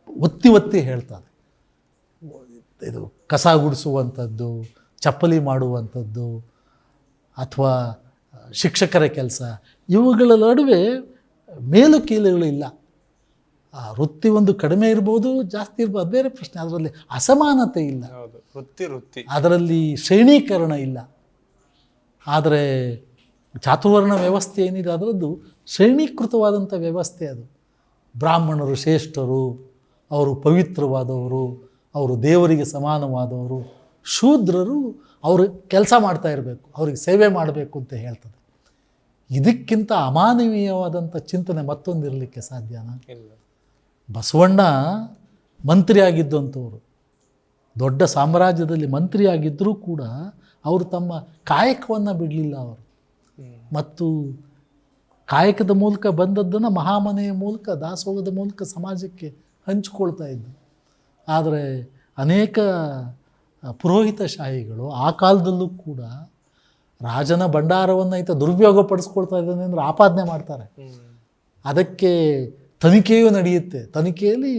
ಒತ್ತಿ ಒತ್ತಿ ಹೇಳ್ತಾರೆ. ಇದು ಕಸ ಗುಡಿಸುವಂಥದ್ದು, ಚಪ್ಪಲಿ ಮಾಡುವಂಥದ್ದು, ಅಥವಾ ಶಿಕ್ಷಕರ ಕೆಲಸ, ಇವುಗಳ ನಡುವೆ ಮೇಲು ಕೀಳುಗಳಿಲ್ಲ. ಆ ವೃತ್ತಿ ಒಂದು ಕಡಿಮೆ ಇರ್ಬೋದು, ಜಾಸ್ತಿ ಇರ್ಬೋದು, ಅದು ಬೇರೆ ಪ್ರಶ್ನೆ. ಅದರಲ್ಲಿ ಅಸಮಾನತೆ ಇಲ್ಲ, ವೃತ್ತಿ ಅದರಲ್ಲಿ ಶ್ರೇಣೀಕರಣ ಇಲ್ಲ. ಆದರೆ ಚಾತುರ್ವರ್ಣ ವ್ಯವಸ್ಥೆ ಏನಿದೆ ಅದರದ್ದು ಶ್ರೇಣೀಕೃತವಾದಂಥ ವ್ಯವಸ್ಥೆ. ಅದು ಬ್ರಾಹ್ಮಣರು ಶ್ರೇಷ್ಠರು, ಅವರು ಪವಿತ್ರವಾದವರು, ಅವರು ದೇವರಿಗೆ ಸಮಾನವಾದವರು. ಶೂದ್ರರು ಅವರು ಕೆಲಸ ಮಾಡ್ತಾ ಇರಬೇಕು, ಅವ್ರಿಗೆ ಸೇವೆ ಮಾಡಬೇಕು ಅಂತ ಹೇಳ್ತದೆ. ಇದಕ್ಕಿಂತ ಅಮಾನವೀಯವಾದಂಥ ಚಿಂತನೆ ಮತ್ತೊಂದಿರಲಿಕ್ಕೆ ಸಾಧ್ಯನಾ? ಬಸವಣ್ಣ ಮಂತ್ರಿ ಆಗಿದ್ದಂಥವ್ರು, ದೊಡ್ಡ ಸಾಮ್ರಾಜ್ಯದಲ್ಲಿ ಮಂತ್ರಿ ಆಗಿದ್ದರೂ ಕೂಡ ಅವರು ತಮ್ಮ ಕಾಯಕವನ್ನು ಬಿಡಲಿಲ್ಲ. ಅವರು ಮತ್ತು ಕಾಯಕದ ಮೂಲಕ ಬಂದದ್ದನ್ನು ಮಹಾಮನೆಯ ಮೂಲಕ, ದಾಸೋಹದ ಮೂಲಕ ಸಮಾಜಕ್ಕೆ ಹಂಚಿಕೊಳ್ತಾ ಇದ್ದರು. ಆದರೆ ಅನೇಕ ಪುರೋಹಿತಶಾಹಿಗಳು ಆ ಕಾಲದಲ್ಲೂ ಕೂಡ ರಾಜನ ಭಂಡಾರವನ್ನು ಈತ ದುರುಪಯೋಗ ಪಡಿಸ್ಕೊಳ್ತಾ ಇದ್ದಾನೆ ಅಂದರೆ ಆಪಾದನೆ ಮಾಡ್ತಾರೆ. ಅದಕ್ಕೆ ತನಿಖೆಯೂ ನಡೆಯುತ್ತೆ. ತನಿಖೆಯಲ್ಲಿ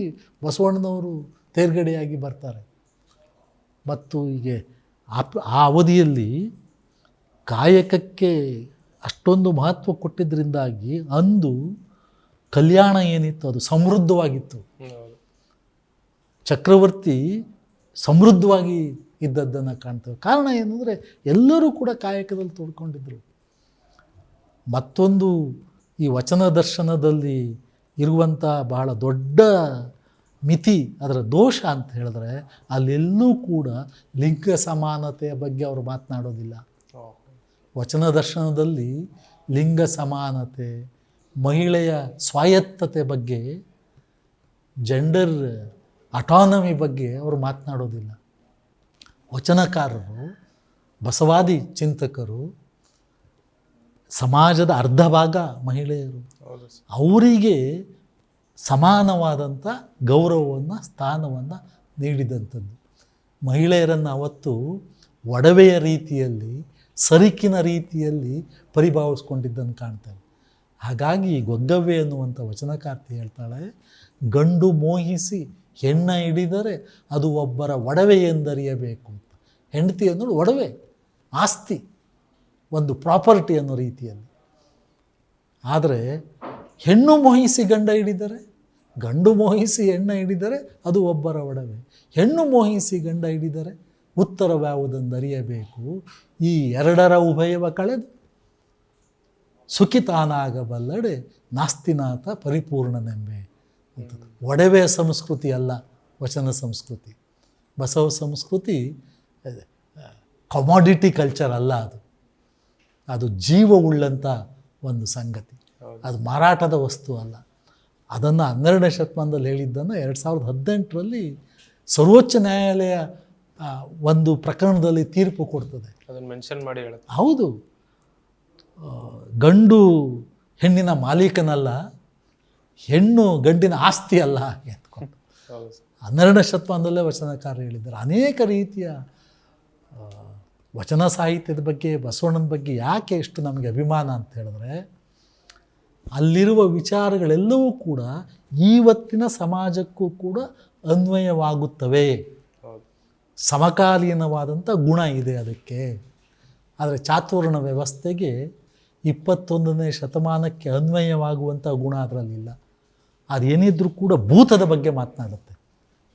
ಬಸವಣ್ಣನವರು ತೇರ್ಗಡೆಯಾಗಿ ಬರ್ತಾರೆ. ಮತ್ತು ಹೀಗೆ ಆ ಅವಧಿಯಲ್ಲಿ ಕಾಯಕಕ್ಕೆ ಅಷ್ಟೊಂದು ಮಹತ್ವ ಕೊಟ್ಟಿದ್ದರಿಂದಾಗಿ ಅಂದು ಕಲ್ಯಾಣ ಏನಿತ್ತು ಅದು ಸಮೃದ್ಧವಾಗಿತ್ತು. ಚಕ್ರವರ್ತಿ ಸಮೃದ್ಧವಾಗಿ ಇದ್ದದ್ದನ್ನು ಕಾಣ್ತೇವೆ. ಕಾರಣ ಏನಂದರೆ ಎಲ್ಲರೂ ಕೂಡ ಕಾಯಕದಲ್ಲಿ ತೊಡ್ಕೊಂಡಿದ್ರು. ಮತ್ತೊಂದು ಈ ವಚನ ದರ್ಶನದಲ್ಲಿ ಇರುವಂಥ ಬಹಳ ದೊಡ್ಡ ಮಿತಿ, ಅದರ ದೋಷ ಅಂತ ಹೇಳಿದ್ರೆ, ಅಲ್ಲೆಲ್ಲೂ ಕೂಡ ಲಿಂಗ ಸಮಾನತೆಯ ಬಗ್ಗೆ ಅವರು ಮಾತನಾಡೋದಿಲ್ಲ. ವಚನ ದರ್ಶನದಲ್ಲಿ ಲಿಂಗ ಸಮಾನತೆ, ಮಹಿಳೆಯ ಸ್ವಾಯತ್ತತೆ ಬಗ್ಗೆ, ಜೆಂಡರ್ ಅಟಾನಮಿ ಬಗ್ಗೆ ಅವರು ಮಾತನಾಡೋದಿಲ್ಲ. ವಚನಕಾರರು, ಬಸವಾದಿ ಚಿಂತಕರು, ಸಮಾಜದ ಅರ್ಧ ಭಾಗ ಮಹಿಳೆಯರು, ಅವರಿಗೆ ಸಮಾನವಾದಂಥ ಗೌರವವನ್ನು, ಸ್ಥಾನವನ್ನು ನೀಡಿದಂಥದ್ದು. ಮಹಿಳೆಯರನ್ನು ಅವತ್ತು ಒಡವೆಯ ರೀತಿಯಲ್ಲಿ, ಸರಿಕಿನ ರೀತಿಯಲ್ಲಿ ಪರಿಭಾವಿಸ್ಕೊಂಡಿದ್ದನ್ನು ಕಾಣ್ತೇವೆ. ಹಾಗಾಗಿ ಗೊಗ್ಗವ್ವೆ ಅನ್ನುವಂಥ ವಚನಕಾರ್ತಿ ಹೇಳ್ತಾಳೆ, ಗಂಡು ಮೋಹಿಸಿ ಹೆಣ್ಣ ಹಿಡಿದರೆ ಅದು ಒಬ್ಬರ ಒಡವೆ ಎಂದರಿಯಬೇಕು ಅಂತ. ಹೆಂಡತಿ ಅನ್ನೋದು ಒಡವೆ, ಆಸ್ತಿ, ಒಂದು ಪ್ರಾಪರ್ಟಿ ಅನ್ನೋ ರೀತಿಯಲ್ಲಿ. ಆದರೆ ಹೆಣ್ಣು ಮೋಹಿಸಿ ಗಂಡ ಹಿಡಿದರೆ, ಗಂಡು ಮೋಹಿಸಿ ಹೆಣ್ಣ ಹಿಡಿದರೆ ಅದು ಒಬ್ಬರ ಒಡವೆ. ಹೆಣ್ಣು ಮೋಹಿಸಿ ಗಂಡ ಹಿಡಿದರೆ ಉತ್ತರವ್ಯಾವುದೆಂದರಿಯಬೇಕು. ಈ ಎರಡರ ಉಭಯವ ಕಳೆದು ಸುಖಿತಾನಾಗಬಲ್ಲಡೆ ನಾಸ್ತಿನಾಥ ಪರಿಪೂರ್ಣನೆಂಬೆ ಅಂತ. ಒಡವೆ ಸಂಸ್ಕೃತಿ ಅಲ್ಲ ವಚನ ಸಂಸ್ಕೃತಿ. ಬಸವ ಸಂಸ್ಕೃತಿ ಕಮಾಡಿಟಿ ಕಲ್ಚರ್ ಅಲ್ಲ. ಅದು ಜೀವವುಳ್ಳಂಥ ಒಂದು ಸಂಗತಿ, ಅದು ಮಾರಾಟದ ವಸ್ತು ಅಲ್ಲ. ಅದನ್ನು 12ನೇ ಶತಮಾನದಲ್ಲಿ ಹೇಳಿದ್ದನ್ನು 2018ರಲ್ಲಿ ಸರ್ವೋಚ್ಚ ನ್ಯಾಯಾಲಯ ಒಂದು ಪ್ರಕರಣದಲ್ಲಿ ತೀರ್ಪು ಕೊಡ್ತದೆ. ಅದನ್ನು ಮೆನ್ಷನ್ ಮಾಡಿ ಹೇಳುತ್ತೆ. ಹೌದು, ಗಂಡು ಹೆಣ್ಣಿನ ಮಾಲೀಕನಲ್ಲ, ಹೆಣ್ಣು ಗಂಡಿನ ಆಸ್ತಿ ಅಲ್ಲ ಎತ್ಕೊಂಡು 12ನೇ ಶತಮಾನದಲ್ಲೇ ವಚನಕಾರ ಹೇಳಿದ್ದಾರೆ. ಅನೇಕ ರೀತಿಯ ವಚನ ಸಾಹಿತ್ಯದ ಬಗ್ಗೆ, ಬಸವಣ್ಣನ ಬಗ್ಗೆ ಯಾಕೆ ಎಷ್ಟು ನಮಗೆ ಅಭಿಮಾನ ಅಂತ ಹೇಳಿದ್ರೆ, ಅಲ್ಲಿರುವ ವಿಚಾರಗಳೆಲ್ಲವೂ ಕೂಡ ಇವತ್ತಿನ ಸಮಾಜಕ್ಕೂ ಕೂಡ ಅನ್ವಯವಾಗುತ್ತವೆ. ಸಮಕಾಲೀನವಾದಂಥ ಗುಣ ಇದೆ ಅದಕ್ಕೆ. ಆದರೆ ಚಾತುರ್ಣ ವ್ಯವಸ್ಥೆಗೆ 21ನೇ ಶತಮಾನಕ್ಕೆ ಅನ್ವಯವಾಗುವಂಥ ಗುಣ ಅದರಲ್ಲಿಲ್ಲ. ಅದೇನಿದ್ರೂ ಕೂಡ ಭೂತದ ಬಗ್ಗೆ ಮಾತನಾಡುತ್ತೆ,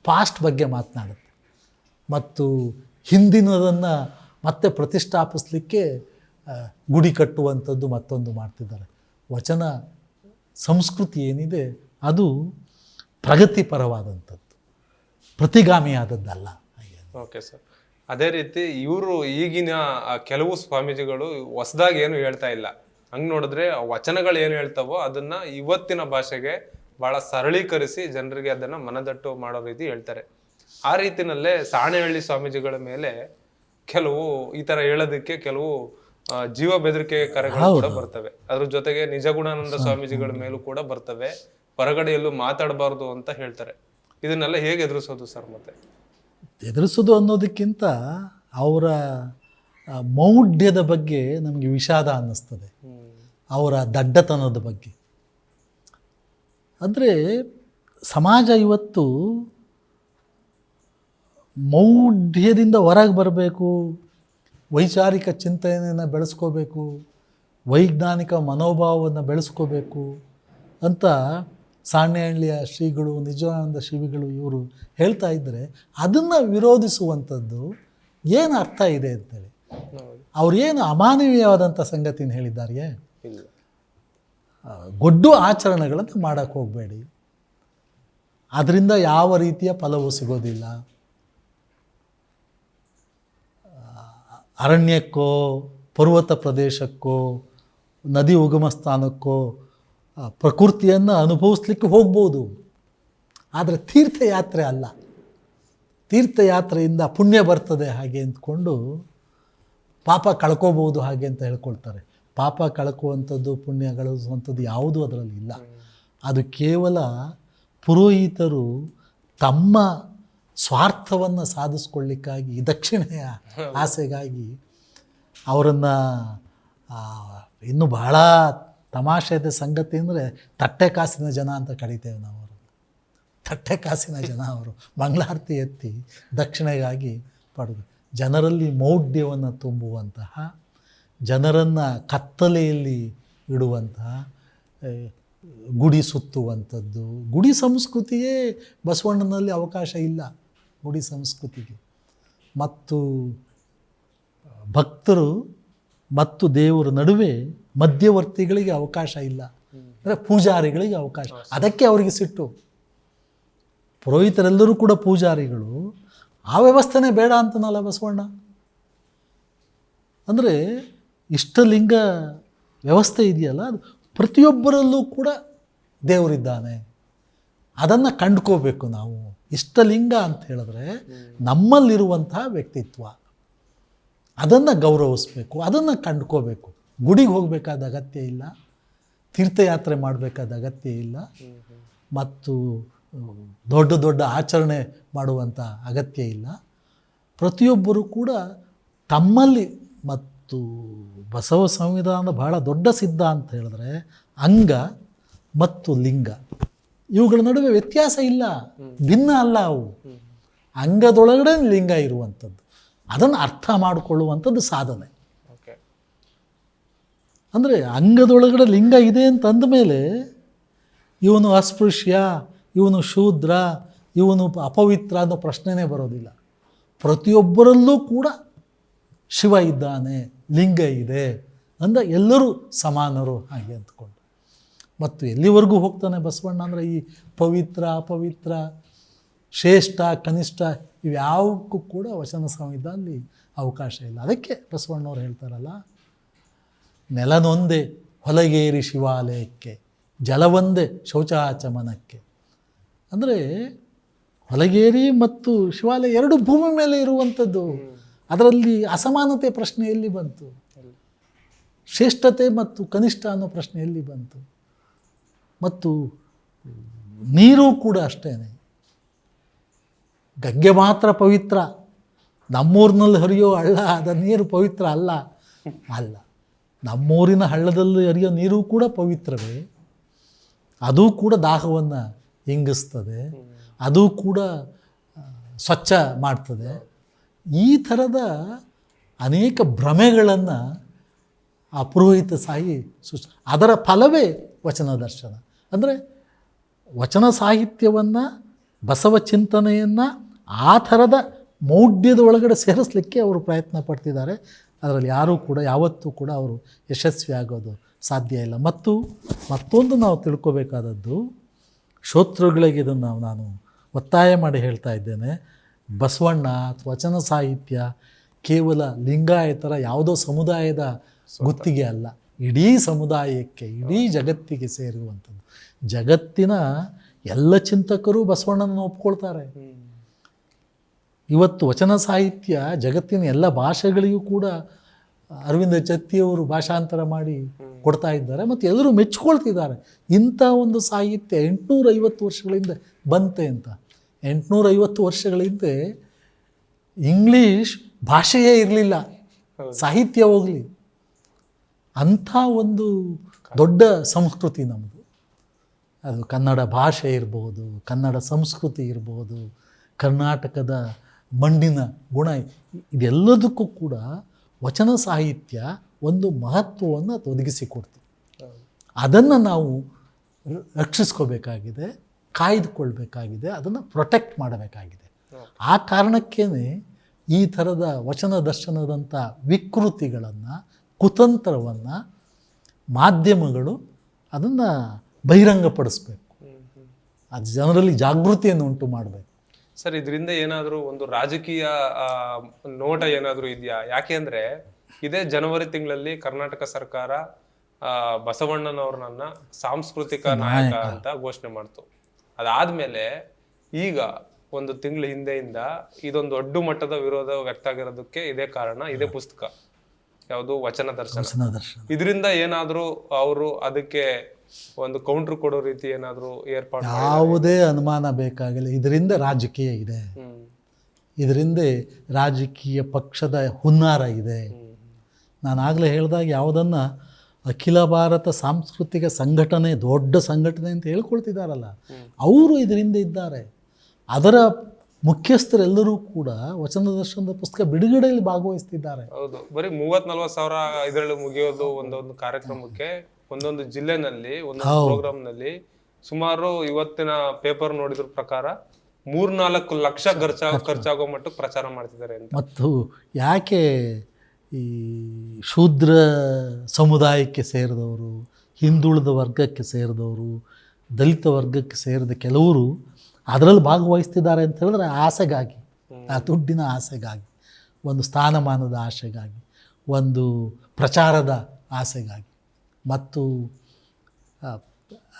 ಪಾಸ್ಟ್ ಬಗ್ಗೆ ಮಾತನಾಡುತ್ತೆ, ಮತ್ತು ಹಿಂದಿನದನ್ನು ಮತ್ತೆ ಪ್ರತಿಷ್ಠಾಪಿಸಲಿಕ್ಕೆ ಗುಡಿ ಕಟ್ಟುವಂಥದ್ದು ಮತ್ತೊಂದು ಮಾಡ್ತಿದ್ದಾರೆ. ವಚನ ಸಂಸ್ಕೃತಿ ಏನಿದೆ ಅದು ಪ್ರಗತಿಪರವಾದಂಥದ್ದು, ಪ್ರತಿಗಾಮಿಯಾದದ್ದಲ್ಲ. Okay sir. ಅದೇ ರೀತಿ ಇವರು ಈಗಿನ ಕೆಲವು ಸ್ವಾಮೀಜಿಗಳು ಹೊಸದಾಗಿ ಏನು ಹೇಳ್ತಾ ಇಲ್ಲ. ಹಂಗೆ ನೋಡಿದ್ರೆ ವಚನಗಳು ಏನು ಹೇಳ್ತಾವೋ ಅದನ್ನ ಇವತ್ತಿನ ಭಾಷೆಗೆ ಬಹಳ ಸರಳೀಕರಿಸಿ ಜನರಿಗೆ ಅದನ್ನ ಮನದಟ್ಟು ಮಾಡೋ ರೀತಿ ಹೇಳ್ತಾರೆ. ಆ ರೀತಿನಲ್ಲೇ ಸಾಣೆಹಳ್ಳಿ ಸ್ವಾಮೀಜಿಗಳ ಮೇಲೆ ಕೆಲವು ಈ ತರ ಹೇಳೋದಕ್ಕೆ ಕೆಲವು ಜೀವ ಬೆದರಿಕೆ ಕರೆಗಳು ಕೂಡ ಬರ್ತವೆ. ಅದ್ರ ಜೊತೆಗೆ ನಿಜಗುಣಾನಂದ ಸ್ವಾಮೀಜಿಗಳ ಮೇಲೂ ಕೂಡ ಬರ್ತವೆ. ಹೊರಗಡೆ ಎಲ್ಲೂ ಮಾತಾಡಬಾರ್ದು ಅಂತ ಹೇಳ್ತಾರೆ. ಇದನ್ನೆಲ್ಲ ಹೇಗೆ ಎದುರಿಸೋದು ಸರ್? ಮತ್ತೆ ಎದುರಿಸೋದು ಅನ್ನೋದಕ್ಕಿಂತ ಅವರ ಮೌಢ್ಯದ ಬಗ್ಗೆ ನಮಗೆ ವಿಷಾದ ಅನ್ನಿಸ್ತದೆ, ಅವರ ದಡ್ಡತನದ ಬಗ್ಗೆ. ಅಂದರೆ ಸಮಾಜ ಇವತ್ತು ಮೌಢ್ಯದಿಂದ ಹೊರಗೆ ಬರಬೇಕು, ವೈಚಾರಿಕ ಚಿಂತನೆಯನ್ನು ಬೆಳೆಸ್ಕೋಬೇಕು, ವೈಜ್ಞಾನಿಕ ಮನೋಭಾವವನ್ನು ಬೆಳೆಸ್ಕೋಬೇಕು ಅಂತ ಸಾಣೆಹಳ್ಳಿಯ ಶ್ರೀಗಳು, ನಿಜವಾನಂದ ಶ್ರೀಗಳು ಇವರು ಹೇಳ್ತಾ ಇದ್ದರೆ ಅದನ್ನು ವಿರೋಧಿಸುವಂಥದ್ದು ಏನು ಅರ್ಥ ಇದೆ ಅಂತೇಳಿ. ಅವ್ರೇನು ಅಮಾನವೀಯವಾದಂಥ ಸಂಗತಿನ ಹೇಳಿದ್ದಾರೆಯೇ? ಗೊಡ್ಡು ಆಚರಣೆಗಳನ್ನು ಮಾಡೋಕ್ಕೆ ಹೋಗಬೇಡಿ, ಅದರಿಂದ ಯಾವ ರೀತಿಯ ಫಲವೂ ಸಿಗೋದಿಲ್ಲ. ಅರಣ್ಯಕ್ಕೋ ಪರ್ವತ ಪ್ರದೇಶಕ್ಕೋ ನದಿ ಉಗಮ ಸ್ಥಾನಕ್ಕೋ ಪ್ರಕೃತಿಯನ್ನು ಅನುಭವಿಸ್ಲಿಕ್ಕೆ ಹೋಗ್ಬೋದು, ಆದರೆ ತೀರ್ಥಯಾತ್ರೆ ಅಲ್ಲ. ತೀರ್ಥಯಾತ್ರೆಯಿಂದ ಪುಣ್ಯ ಬರ್ತದೆ ಹಾಗೆ ಅಂದ್ಕೊಂಡು ಪಾಪ ಕಳ್ಕೋಬೋದು ಹಾಗೆ ಅಂತ ಹೇಳ್ಕೊಳ್ತಾರೆ. ಪಾಪ ಕಳ್ಕುವಂಥದ್ದು, ಪುಣ್ಯ ಗಳಿಸುವಂಥದ್ದು ಯಾವುದೂ ಅದರಲ್ಲಿ ಇಲ್ಲ. ಅದು ಕೇವಲ ಪುರೋಹಿತರು ತಮ್ಮ ಸ್ವಾರ್ಥವನ್ನು ಸಾಧಿಸ್ಕೊಳ್ಳಿಕ್ಕಾಗಿ, ದಕ್ಷಿಣೆಯ ಆಸೆಗಾಗಿ ಅವರನ್ನು ಇನ್ನೂ ಬಹಳ ತಮಾಷೆದ ಸಂಗತಿ ಅಂದರೆ ತಟ್ಟೆ ಕಾಸಿನ ಜನ ಅಂತ ಕರಿತೇವೆ ನಾವು. ಅವರು ತಟ್ಟೆ ಕಾಸಿನ ಜನ, ಅವರು ಮಂಗಳಾರತಿ ಎತ್ತಿ ದಕ್ಷಿಣೆಗಾಗಿ ಪಡೆದು ಜನರಲ್ಲಿ ಮೌಢ್ಯವನ್ನು ತುಂಬುವಂತಹ, ಜನರನ್ನು ಕತ್ತಲೆಯಲ್ಲಿ ಇಡುವಂತಹ, ಗುಡಿ ಸುತ್ತುವಂಥದ್ದು. ಗುಡಿ ಸಂಸ್ಕೃತಿಯೇ ಬಸವಣ್ಣನಲ್ಲಿ ಅವಕಾಶ ಇಲ್ಲ. ಗುಡಿ ಸಂಸ್ಕೃತಿಗೆ ಮತ್ತು ಭಕ್ತರು ಮತ್ತು ದೇವರ ನಡುವೆ ಮಧ್ಯವರ್ತಿಗಳಿಗೆ ಅವಕಾಶ ಇಲ್ಲ, ಅಂದರೆ ಪೂಜಾರಿಗಳಿಗೆ ಅವಕಾಶ. ಅದಕ್ಕೆ ಅವರಿಗೆ ಸಿಟ್ಟು. ಪುರೋಹಿತರೆಲ್ಲರೂ ಕೂಡ ಪೂಜಾರಿಗಳು, ಆ ವ್ಯವಸ್ಥೆನೇ ಬೇಡ ಅಂತನಲ್ಲ ಬಸವಣ್ಣ. ಅಂದರೆ ಇಷ್ಟಲಿಂಗ ವ್ಯವಸ್ಥೆ ಇದೆಯಲ್ಲ, ಅದು ಪ್ರತಿಯೊಬ್ಬರಲ್ಲೂ ಕೂಡ ದೇವರಿದ್ದಾನೆ, ಅದನ್ನು ಕಂಡ್ಕೋಬೇಕು ನಾವು. ಇಷ್ಟಲಿಂಗ ಅಂತ ಹೇಳಿದ್ರೆ ನಮ್ಮಲ್ಲಿರುವಂತಹ ವ್ಯಕ್ತಿತ್ವ, ಅದನ್ನು ಗೌರವಿಸ್ಬೇಕು, ಅದನ್ನು ಕಂಡ್ಕೋಬೇಕು. ಗುಡಿಗೆ ಹೋಗಬೇಕಾದ ಅಗತ್ಯ ಇಲ್ಲ, ತೀರ್ಥಯಾತ್ರೆ ಮಾಡಬೇಕಾದ ಅಗತ್ಯ ಇಲ್ಲ, ಮತ್ತು ದೊಡ್ಡ ದೊಡ್ಡ ಆಚರಣೆ ಮಾಡುವಂಥ ಅಗತ್ಯ ಇಲ್ಲ. ಪ್ರತಿಯೊಬ್ಬರೂ ಕೂಡ ತಮ್ಮಲ್ಲಿ, ಮತ್ತು ಬಸವ ಸಂವಿಧಾನದ ಬಹಳ ದೊಡ್ಡ ಸಿದ್ಧ ಅಂತ ಹೇಳಿದ್ರೆ ಅಂಗ ಮತ್ತು ಲಿಂಗ, ಇವುಗಳ ನಡುವೆ ವ್ಯತ್ಯಾಸ ಇಲ್ಲ, ಭಿನ್ನ ಅಲ್ಲ ಅವು. ಅಂಗದೊಳಗಡೆ ಲಿಂಗ ಇರುವಂಥದ್ದು, ಅದನ್ನು ಅರ್ಥ ಮಾಡಿಕೊಳ್ಳುವಂಥದ್ದು ಸಾಧನೆ. ಅಂದರೆ ಅಂಗದೊಳಗಡೆ ಲಿಂಗ ಇದೆ ಅಂತಂದ ಮೇಲೆ ಇವನು ಅಸ್ಪೃಶ್ಯ, ಇವನು ಶೂದ್ರ, ಇವನು ಅಪವಿತ್ರ ಅನ್ನೋ ಪ್ರಶ್ನೆನೇ ಬರೋದಿಲ್ಲ. ಪ್ರತಿಯೊಬ್ಬರಲ್ಲೂ ಕೂಡ ಶಿವ ಇದ್ದಾನೆ, ಲಿಂಗ ಇದೆ ಅಂದ ಎಲ್ಲರೂ ಸಮಾನರು ಹಾಗೆ ಅಂದ್ಕೊಂಡು. ಮತ್ತು ಎಲ್ಲಿವರೆಗೂ ಹೋಗ್ತಾನೆ ಬಸವಣ್ಣ ಅಂದರೆ ಈ ಪವಿತ್ರ ಅಪವಿತ್ರ, ಶ್ರೇಷ್ಠ ಕನಿಷ್ಠ ಇವ್ಯಾವಕ್ಕೂ ಕೂಡ ವಚನ ಸಂವಿಧಾನದಲ್ಲಿ ಅವಕಾಶ ಇಲ್ಲ. ಅದಕ್ಕೆ ಬಸವಣ್ಣವ್ರು ಹೇಳ್ತಾರಲ್ಲ, ನೆಲನೊಂದೇ ಹೊಲಗೇರಿ ಶಿವಾಲಯಕ್ಕೆ, ಜಲವೊಂದೇ ಶೌಚಾಚಮನಕ್ಕೆ. ಅಂದರೆ ಹೊಲಗೇರಿ ಮತ್ತು ಶಿವಾಲಯ ಎರಡು ಭೂಮಿ ಮೇಲೆ ಇರುವಂಥದ್ದು. ಅದರಲ್ಲಿ ಅಸಮಾನತೆ ಪ್ರಶ್ನೆ ಎಲ್ಲಿ ಬಂತು? ಶ್ರೇಷ್ಠತೆ ಮತ್ತು ಕನಿಷ್ಠ ಅನ್ನೋ ಪ್ರಶ್ನೆ ಎಲ್ಲಿ ಬಂತು? ಮತ್ತು ನೀರು ಕೂಡ ಅಷ್ಟೇ. ಗಂಗೆ ಮಾತ್ರ ಪವಿತ್ರ, ನಮ್ಮೂರಿನಲ್ಲಿ ಹರಿಯೋ ಹಳ್ಳ ಅದ ನೀರು ಪವಿತ್ರ ಅಲ್ಲ. ನಮ್ಮೂರಿನ ಹಳ್ಳದಲ್ಲಿ ಹರಿಯೋ ನೀರು ಕೂಡ ಪವಿತ್ರವೇ, ಅದು ಕೂಡ ದಾಹವನ್ನು ಇಂಗಿಸ್ತದೆ, ಅದು ಕೂಡ ಸ್ವಚ್ಛ ಮಾಡ್ತದೆ. ಈ ಥರದ ಅನೇಕ ಭ್ರಮೆಗಳನ್ನು ಆ ಪುರೋಹಿತ ಸಾಹಿ ಅದರ ಫಲವೇ ವಚನ ದರ್ಶನ. ಅಂದರೆ ವಚನ ಸಾಹಿತ್ಯವನ್ನು, ಬಸವ ಚಿಂತನೆಯನ್ನು ಆ ಥರದ ಮೌಢ್ಯದ ಒಳಗಡೆ ಸೇರಿಸಲಿಕ್ಕೆ ಅವರು ಪ್ರಯತ್ನ ಪಡ್ತಿದ್ದಾರೆ. ಅದರಲ್ಲಿ ಯಾರೂ ಕೂಡ ಯಾವತ್ತೂ ಕೂಡ ಅವರು ಯಶಸ್ವಿ ಆಗೋದು ಸಾಧ್ಯ ಇಲ್ಲ. ಮತ್ತು ಮತ್ತೊಂದು ನಾವು ತಿಳ್ಕೊಬೇಕಾದದ್ದು, ಶ್ರೋತೃಗಳಿಗೆ ಇದನ್ನು ನಾನು ಒತ್ತಾಯ ಮಾಡಿ ಹೇಳ್ತಾ ಇದ್ದೇನೆ, ಬಸವಣ್ಣ ವಚನ ಸಾಹಿತ್ಯ ಕೇವಲ ಲಿಂಗಾಯತರ ಯಾವುದೋ ಸಮುದಾಯದ ಗುತ್ತಿಗೆ ಅಲ್ಲ, ಇಡೀ ಸಮುದಾಯಕ್ಕೆ, ಇಡೀ ಜಗತ್ತಿಗೆ ಸೇರಿರುವಂಥದ್ದು. ಜಗತ್ತಿನ ಎಲ್ಲ ಚಿಂತಕರು ಬಸವಣ್ಣನನ್ನು ಒಪ್ಕೊಳ್ತಾರೆ. ಇವತ್ತು ವಚನ ಸಾಹಿತ್ಯ ಜಗತ್ತಿನ ಎಲ್ಲ ಭಾಷೆಗಳಿಗೂ ಕೂಡ ಅರವಿಂದ ಚತ್ತಿಯವರು ಭಾಷಾಂತರ ಮಾಡಿ ಕೊಡ್ತಾ ಇದ್ದಾರೆ ಮತ್ತು ಎಲ್ಲರೂ ಮೆಚ್ಕೊಳ್ತಿದ್ದಾರೆ. ಇಂಥ ಒಂದು ಸಾಹಿತ್ಯ 850 ವರ್ಷಗಳಿಂದ ಬಂತೆ ಅಂತ. 850 ವರ್ಷಗಳ ಹಿಂದೆ ಇಂಗ್ಲೀಷ್ ಭಾಷೆಯೇ ಇರಲಿಲ್ಲ, ಸಾಹಿತ್ಯ ಹೋಗಲಿ. ಅಂಥ ಒಂದು ದೊಡ್ಡ ಸಂಸ್ಕೃತಿ ನಮ್ಮದು. ಅದು ಕನ್ನಡ ಭಾಷೆ ಇರ್ಬೋದು, ಕನ್ನಡ ಸಂಸ್ಕೃತಿ ಇರ್ಬೋದು, ಕರ್ನಾಟಕದ ಮಣ್ಣಿನ ಗುಣ, ಇದೆಲ್ಲದಕ್ಕೂ ಕೂಡ ವಚನ ಸಾಹಿತ್ಯ ಒಂದು ಮಹತ್ವವನ್ನು ಒದಗಿಸಿಕೊಡ್ತು. ಅದನ್ನು ನಾವು ರಕ್ಷಿಸ್ಕೋಬೇಕಾಗಿದೆ, ಕಾಯ್ದುಕೊಳ್ಬೇಕಾಗಿದೆ, ಅದನ್ನು ಪ್ರೊಟೆಕ್ಟ್ ಮಾಡಬೇಕಾಗಿದೆ. ಆ ಕಾರಣಕ್ಕೇ ಈ ಥರದ ವಚನ ದರ್ಶನದಂಥ ವಿಕೃತಿಗಳನ್ನು, ಕುತಂತ್ರವನ್ನು ಮಾಧ್ಯಮಗಳು ಅದನ್ನು ಬಹಿರಂಗಪಡಿಸ್ಬೇಕು. ಅದು ಜನರಲ್ಲಿ ಜಾಗೃತಿಯನ್ನು ಉಂಟು ಮಾಡಬೇಕು. ಸರ್, ಇದರಿಂದ ಏನಾದರೂ ಒಂದು ರಾಜಕೀಯ ನೋಟ ಏನಾದರೂ ಇದೆಯಾ? ಯಾಕೆಂದ್ರೆ ಇದೇ ಜನವರಿ ತಿಂಗಳಲ್ಲಿ ಕರ್ನಾಟಕ ಸರ್ಕಾರ ಬಸವಣ್ಣನವ್ರನ್ನ ಸಾಂಸ್ಕೃತಿಕ ನಾಯಕ ಅಂತ ಘೋಷಣೆ ಮಾಡ್ತು. ಅದಾದ್ಮೇಲೆ ಈಗ ಒಂದು ತಿಂಗಳ ಹಿಂದೆಯಿಂದ ಇದೊಂದು ದೊಡ್ಡ ಮಟ್ಟದ ವಿರೋಧ ವ್ಯಕ್ತ ಆಗಿರೋದಕ್ಕೆ ಇದೇ ಕಾರಣ, ಇದೇ ಪುಸ್ತಕ ಯಾವುದು ವಚನ ದರ್ಶನ. ಇದರಿಂದ ಏನಾದರೂ ಅವರು ಅದಕ್ಕೆ ಒಂದು ಕೌಂಟರ್ ಕೊಡೋ ರೀತಿ ಏನಾದರೂ ಏರ್ಪಾಡು? ಯಾವುದೇ ಅನುಮಾನ ಬೇಕಾಗಿಲ್ಲ, ಇದರಿಂದ ರಾಜಕೀಯ ಇದೆ, ಇದರಿಂದ ರಾಜಕೀಯ ಪಕ್ಷದ ಹುನ್ನಾರ ಇದೆ. ನಾನು ಆಗಲೇ ಹೇಳಿದಾಗ ಯಾವುದನ್ನು ಅಖಿಲ ಭಾರತ ಸಾಂಸ್ಕೃತಿಕ ಸಂಘಟನೆ, ದೊಡ್ಡ ಸಂಘಟನೆ ಅಂತ ಹೇಳ್ಕೊಳ್ತಿದ್ದಾರಲ್ಲ, ಅವರು ಇದರಿಂದ ಇದ್ದಾರೆ. ಅದರ ಮುಖ್ಯಸ್ಥರೆಲ್ಲರೂ ಕೂಡ ವಚನ ದರ್ಶನದ ಪುಸ್ತಕ ಬಿಡುಗಡೆಯಲ್ಲಿ ಭಾಗವಹಿಸ್ತಿದ್ದಾರೆ. ಹೌದು, ಬರೀ 30-40 ಸಾವಿರ ಇದರಲ್ಲಿ ಮುಗಿಯೋದು ಒಂದೊಂದು ಕಾರ್ಯಕ್ರಮಕ್ಕೆ. ಒಂದೊಂದು ಜಿಲ್ಲೆನಲ್ಲಿ ಒಂದೊಂದು ಪ್ರೋಗ್ರಾಮ್ನಲ್ಲಿ ಸುಮಾರು ಇವತ್ತಿನ ಪೇಪರ್ ನೋಡಿದ್ರ ಪ್ರಕಾರ 3-4 ಲಕ್ಷ ಖರ್ಚಾಗೋ ಮಟ್ಟಕ್ಕೆ ಪ್ರಚಾರ ಮಾಡ್ತಿದ್ದಾರೆ ಅಂತ. ಮತ್ತು ಯಾಕೆ ಈ ಶೂದ್ರ ಸಮುದಾಯಕ್ಕೆ ಸೇರಿದವರು, ಹಿಂದುಳಿದ ವರ್ಗಕ್ಕೆ ಸೇರಿದವರು, ದಲಿತ ವರ್ಗಕ್ಕೆ ಸೇರಿದ ಕೆಲವರು ಅದರಲ್ಲಿ ಭಾಗವಹಿಸ್ತಿದ್ದಾರೆ ಅಂತ ಹೇಳಿದ್ರೆ ಆಸೆಗಾಗಿ, ಆ ದುಡ್ಡಿನ ಆಸೆಗಾಗಿ, ಒಂದು ಸ್ಥಾನಮಾನದ ಆಸೆಗಾಗಿ, ಒಂದು ಪ್ರಚಾರದ ಆಸೆಗಾಗಿ, ಮತ್ತು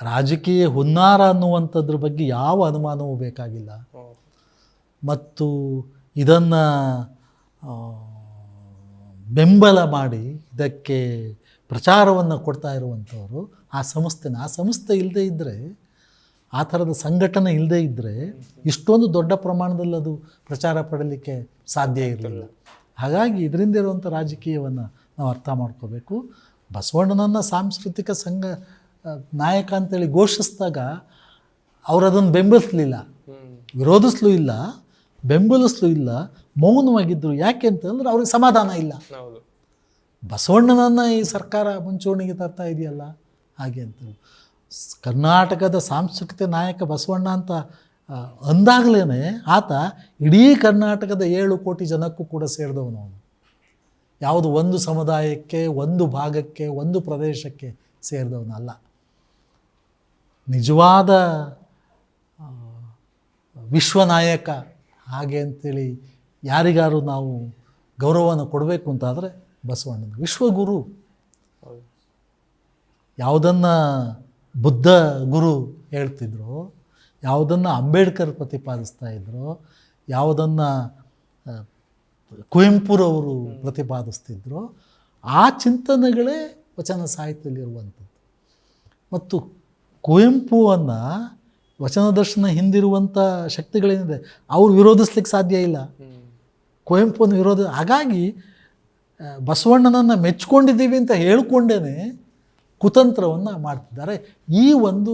ರಾಜಕೀಯ ಹುನ್ನಾರ ಅನ್ನುವಂಥದ್ರ ಬಗ್ಗೆ ಯಾವ ಅನುಮಾನವೂ ಬೇಕಾಗಿಲ್ಲ. ಮತ್ತು ಇದನ್ನು ಬೆಂಬಲ ಮಾಡಿ ಇದಕ್ಕೆ ಪ್ರಚಾರವನ್ನು ಕೊಡ್ತಾ ಇರುವಂಥವರು ಆ ಸಂಸ್ಥೆ ಇಲ್ಲದೇ ಇದ್ದರೆ, ಆ ಥರದ ಸಂಘಟನೆ ಇಲ್ಲದೇ ಇದ್ದರೆ ಇಷ್ಟೊಂದು ದೊಡ್ಡ ಪ್ರಮಾಣದಲ್ಲಿ ಅದು ಪ್ರಚಾರ ಪಡಲಿಕ್ಕೆ ಸಾಧ್ಯ ಇರಲಿಲ್ಲ. ಹಾಗಾಗಿ ಇದರಿಂದ ಇರುವಂಥ ರಾಜಕೀಯವನ್ನು ನಾವು ಅರ್ಥ ಮಾಡ್ಕೋಬೇಕು. ಬಸವಣ್ಣನನ್ನು ಸಾಂಸ್ಕೃತಿಕ ನಾಯಕ ಅಂತೇಳಿ ಘೋಷಿಸಿದಾಗ ಅವರು ಅದನ್ನು ಬೆಂಬಲಿಸಲಿಲ್ಲ, ವಿರೋಧಿಸಲೂ ಇಲ್ಲ, ಬೆಂಬಲಿಸಲೂ ಇಲ್ಲ, ಮೌನವಾಗಿದ್ದರು. ಯಾಕೆ ಅಂತಂದ್ರೆ ಅವ್ರಿಗೆ ಸಮಾಧಾನ ಇಲ್ಲ. ಬಸವಣ್ಣನನ್ನು ಈ ಸರ್ಕಾರ ಮುಂಚೂಣಿಗೆ ತರ್ತಾ ಇದೆಯಲ್ಲ ಹಾಗೆ ಅಂತೇಳಿ. ಕರ್ನಾಟಕದ ಸಾಂಸ್ಕೃತಿಕ ನಾಯಕ ಬಸವಣ್ಣ ಅಂತ ಅಂದಾಗಲೇ ಆತ ಇಡೀ ಕರ್ನಾಟಕದ 7 ಕೋಟಿ ಜನಕ್ಕೂ ಕೂಡ ಸೇರಿದವನು. ಅವನು ಯಾವುದು ಒಂದು ಸಮುದಾಯಕ್ಕೆ, ಒಂದು ಭಾಗಕ್ಕೆ, ಒಂದು ಪ್ರದೇಶಕ್ಕೆ ಸೇರಿದವನಲ್ಲ. ನಿಜವಾದ ವಿಶ್ವನಾಯಕ ಹಾಗೆ ಅಂತೇಳಿ ಯಾರಿಗಾರು ನಾವು ಗೌರವವನ್ನು ಕೊಡಬೇಕು ಅಂತಾದರೆ ಬಸವಣ್ಣನ ವಿಶ್ವಗುರು. ಯಾವುದನ್ನು ಬುದ್ಧ ಗುರು ಹೇಳ್ತಿದ್ರು, ಯಾವುದನ್ನು ಅಂಬೇಡ್ಕರ್ ಪ್ರತಿಪಾದಿಸ್ತಾ ಇದ್ರು, ಯಾವುದನ್ನು ಕುವೆಂಪುರವರು ಪ್ರತಿಪಾದಿಸ್ತಿದ್ರು, ಆ ಚಿಂತನೆಗಳೇ ವಚನ ಸಾಹಿತ್ಯದಲ್ಲಿರುವಂಥದ್ದು. ಮತ್ತು ಕುವೆಂಪುವನ್ನು ವಚನ ದರ್ಶನ ಹಿಂದಿರುವಂಥ ಶಕ್ತಿಗಳೇನಿದೆ ಅವ್ರು ವಿರೋಧಿಸ್ಲಿಕ್ಕೆ ಸಾಧ್ಯ ಇಲ್ಲ, ಕುವೆಂಪುವನ್ನು ವಿರೋಧ. ಹಾಗಾಗಿ ಬಸವಣ್ಣನನ್ನು ಮೆಚ್ಕೊಂಡಿದ್ದೀವಿ ಅಂತ ಹೇಳ್ಕೊಂಡೇ ಕುತಂತ್ರವನ್ನು ಮಾಡ್ತಿದ್ದಾರೆ. ಈ ಒಂದು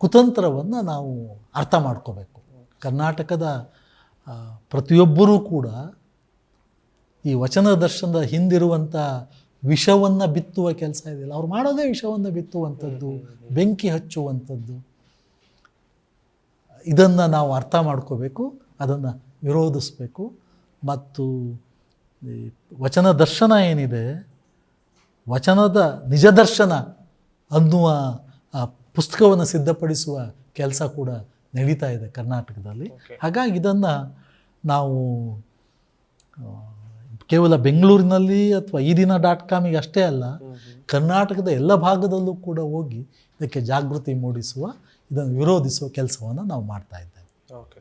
ಕುತಂತ್ರವನ್ನು ನಾವು ಅರ್ಥ ಮಾಡ್ಕೋಬೇಕು. ಕರ್ನಾಟಕದ ಪ್ರತಿಯೊಬ್ಬರೂ ಕೂಡ ಈ ವಚನ ದರ್ಶನದ ಹಿಂದಿರುವಂಥ ವಿಷವನ್ನು ಬಿತ್ತುವ ಕೆಲಸ ಇದೆಯಲ್ಲ, ಅವ್ರು ಮಾಡೋದೇ ವಿಷವನ್ನು ಬಿತ್ತುವಂಥದ್ದು, ಬೆಂಕಿ ಹಚ್ಚುವಂಥದ್ದು. ಇದನ್ನು ನಾವು ಅರ್ಥ ಮಾಡ್ಕೋಬೇಕು, ಅದನ್ನು ವಿರೋಧಿಸಬೇಕು. ಮತ್ತು ವಚನ ದರ್ಶನ ಏನಿದೆ ವಚನದ ನಿಜದರ್ಶನ ಅನ್ನುವ ಪುಸ್ತಕವನ್ನು ಸಿದ್ಧಪಡಿಸುವ ಕೆಲಸ ಕೂಡ ನಡೀತಾ ಇದೆ ಕರ್ನಾಟಕದಲ್ಲಿ. ಹಾಗಾಗಿ ಇದನ್ನು ನಾವು ಕೇವಲ ಬೆಂಗಳೂರಿನಲ್ಲಿ ಅಥವಾ ಈ ದಿನ .com ಅಷ್ಟೇ ಅಲ್ಲ, ಕರ್ನಾಟಕದ ಎಲ್ಲ ಭಾಗದಲ್ಲೂ ಕೂಡ ಹೋಗಿ ಇದಕ್ಕೆ ಜಾಗೃತಿ ಮೂಡಿಸುವ, ಇದನ್ನು ವಿರೋಧಿಸುವ ಕೆಲಸವನ್ನು ನಾವು ಮಾಡ್ತಾ ಇದ್ದೇವೆ. ಓಕೆ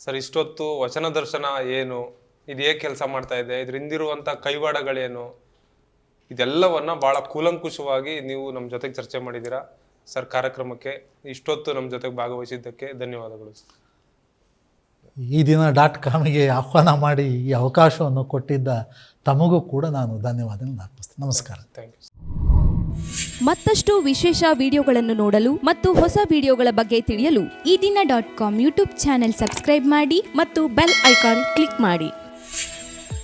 ಸರ್, ಇಷ್ಟೊತ್ತು ವಚನ ದರ್ಶನ ಏನು, ಇದು ಹೇಗೆ ಕೆಲಸ ಮಾಡ್ತಾ ಇದೆ, ಇದ್ರ ಹಿಂದಿರುವಂಥ ಕೈವಾಡಗಳೇನು, ಇದೆಲ್ಲವನ್ನ ಭಾಳ ಕೂಲಂಕುಷವಾಗಿ ನೀವು ನಮ್ಮ ಜೊತೆಗೆ ಚರ್ಚೆ ಮಾಡಿದ್ದೀರಾ ಸರ್. ಕಾರ್ಯಕ್ರಮಕ್ಕೆ ಇಷ್ಟೊತ್ತು ನಮ್ಮ ಜೊತೆಗೆ ಭಾಗವಹಿಸಿದ್ದಕ್ಕೆ ಧನ್ಯವಾದಗಳು. ಈ ದಿನ .comಗೆ ಆಹ್ವಾನ ಮಾಡಿ ಈ ಅವಕಾಶವನ್ನು ಕೊಟ್ಟಿದ್ದ ತಮಗೂ ಕೂಡ ನಾನು ಧನ್ಯವಾದಗಳನ್ನು ಅರ್ಪಿಸ್ತೇನೆ. ನಮಸ್ಕಾರ. Thank you. ಮತ್ತಷ್ಟು ವಿಶೇಷ ವಿಡಿಯೋಗಳನ್ನು ನೋಡಲು ಮತ್ತು ಹೊಸ ವಿಡಿಯೋಗಳ ಬಗ್ಗೆ ತಿಳಿಯಲು ಈ ದಿನ .com ಯೂಟ್ಯೂಬ್ ಚಾನೆಲ್ ಸಬ್ಸ್ಕ್ರೈಬ್ ಮಾಡಿ ಮತ್ತು ಬೆಲ್ ಐಕಾನ್ ಕ್ಲಿಕ್ ಮಾಡಿ.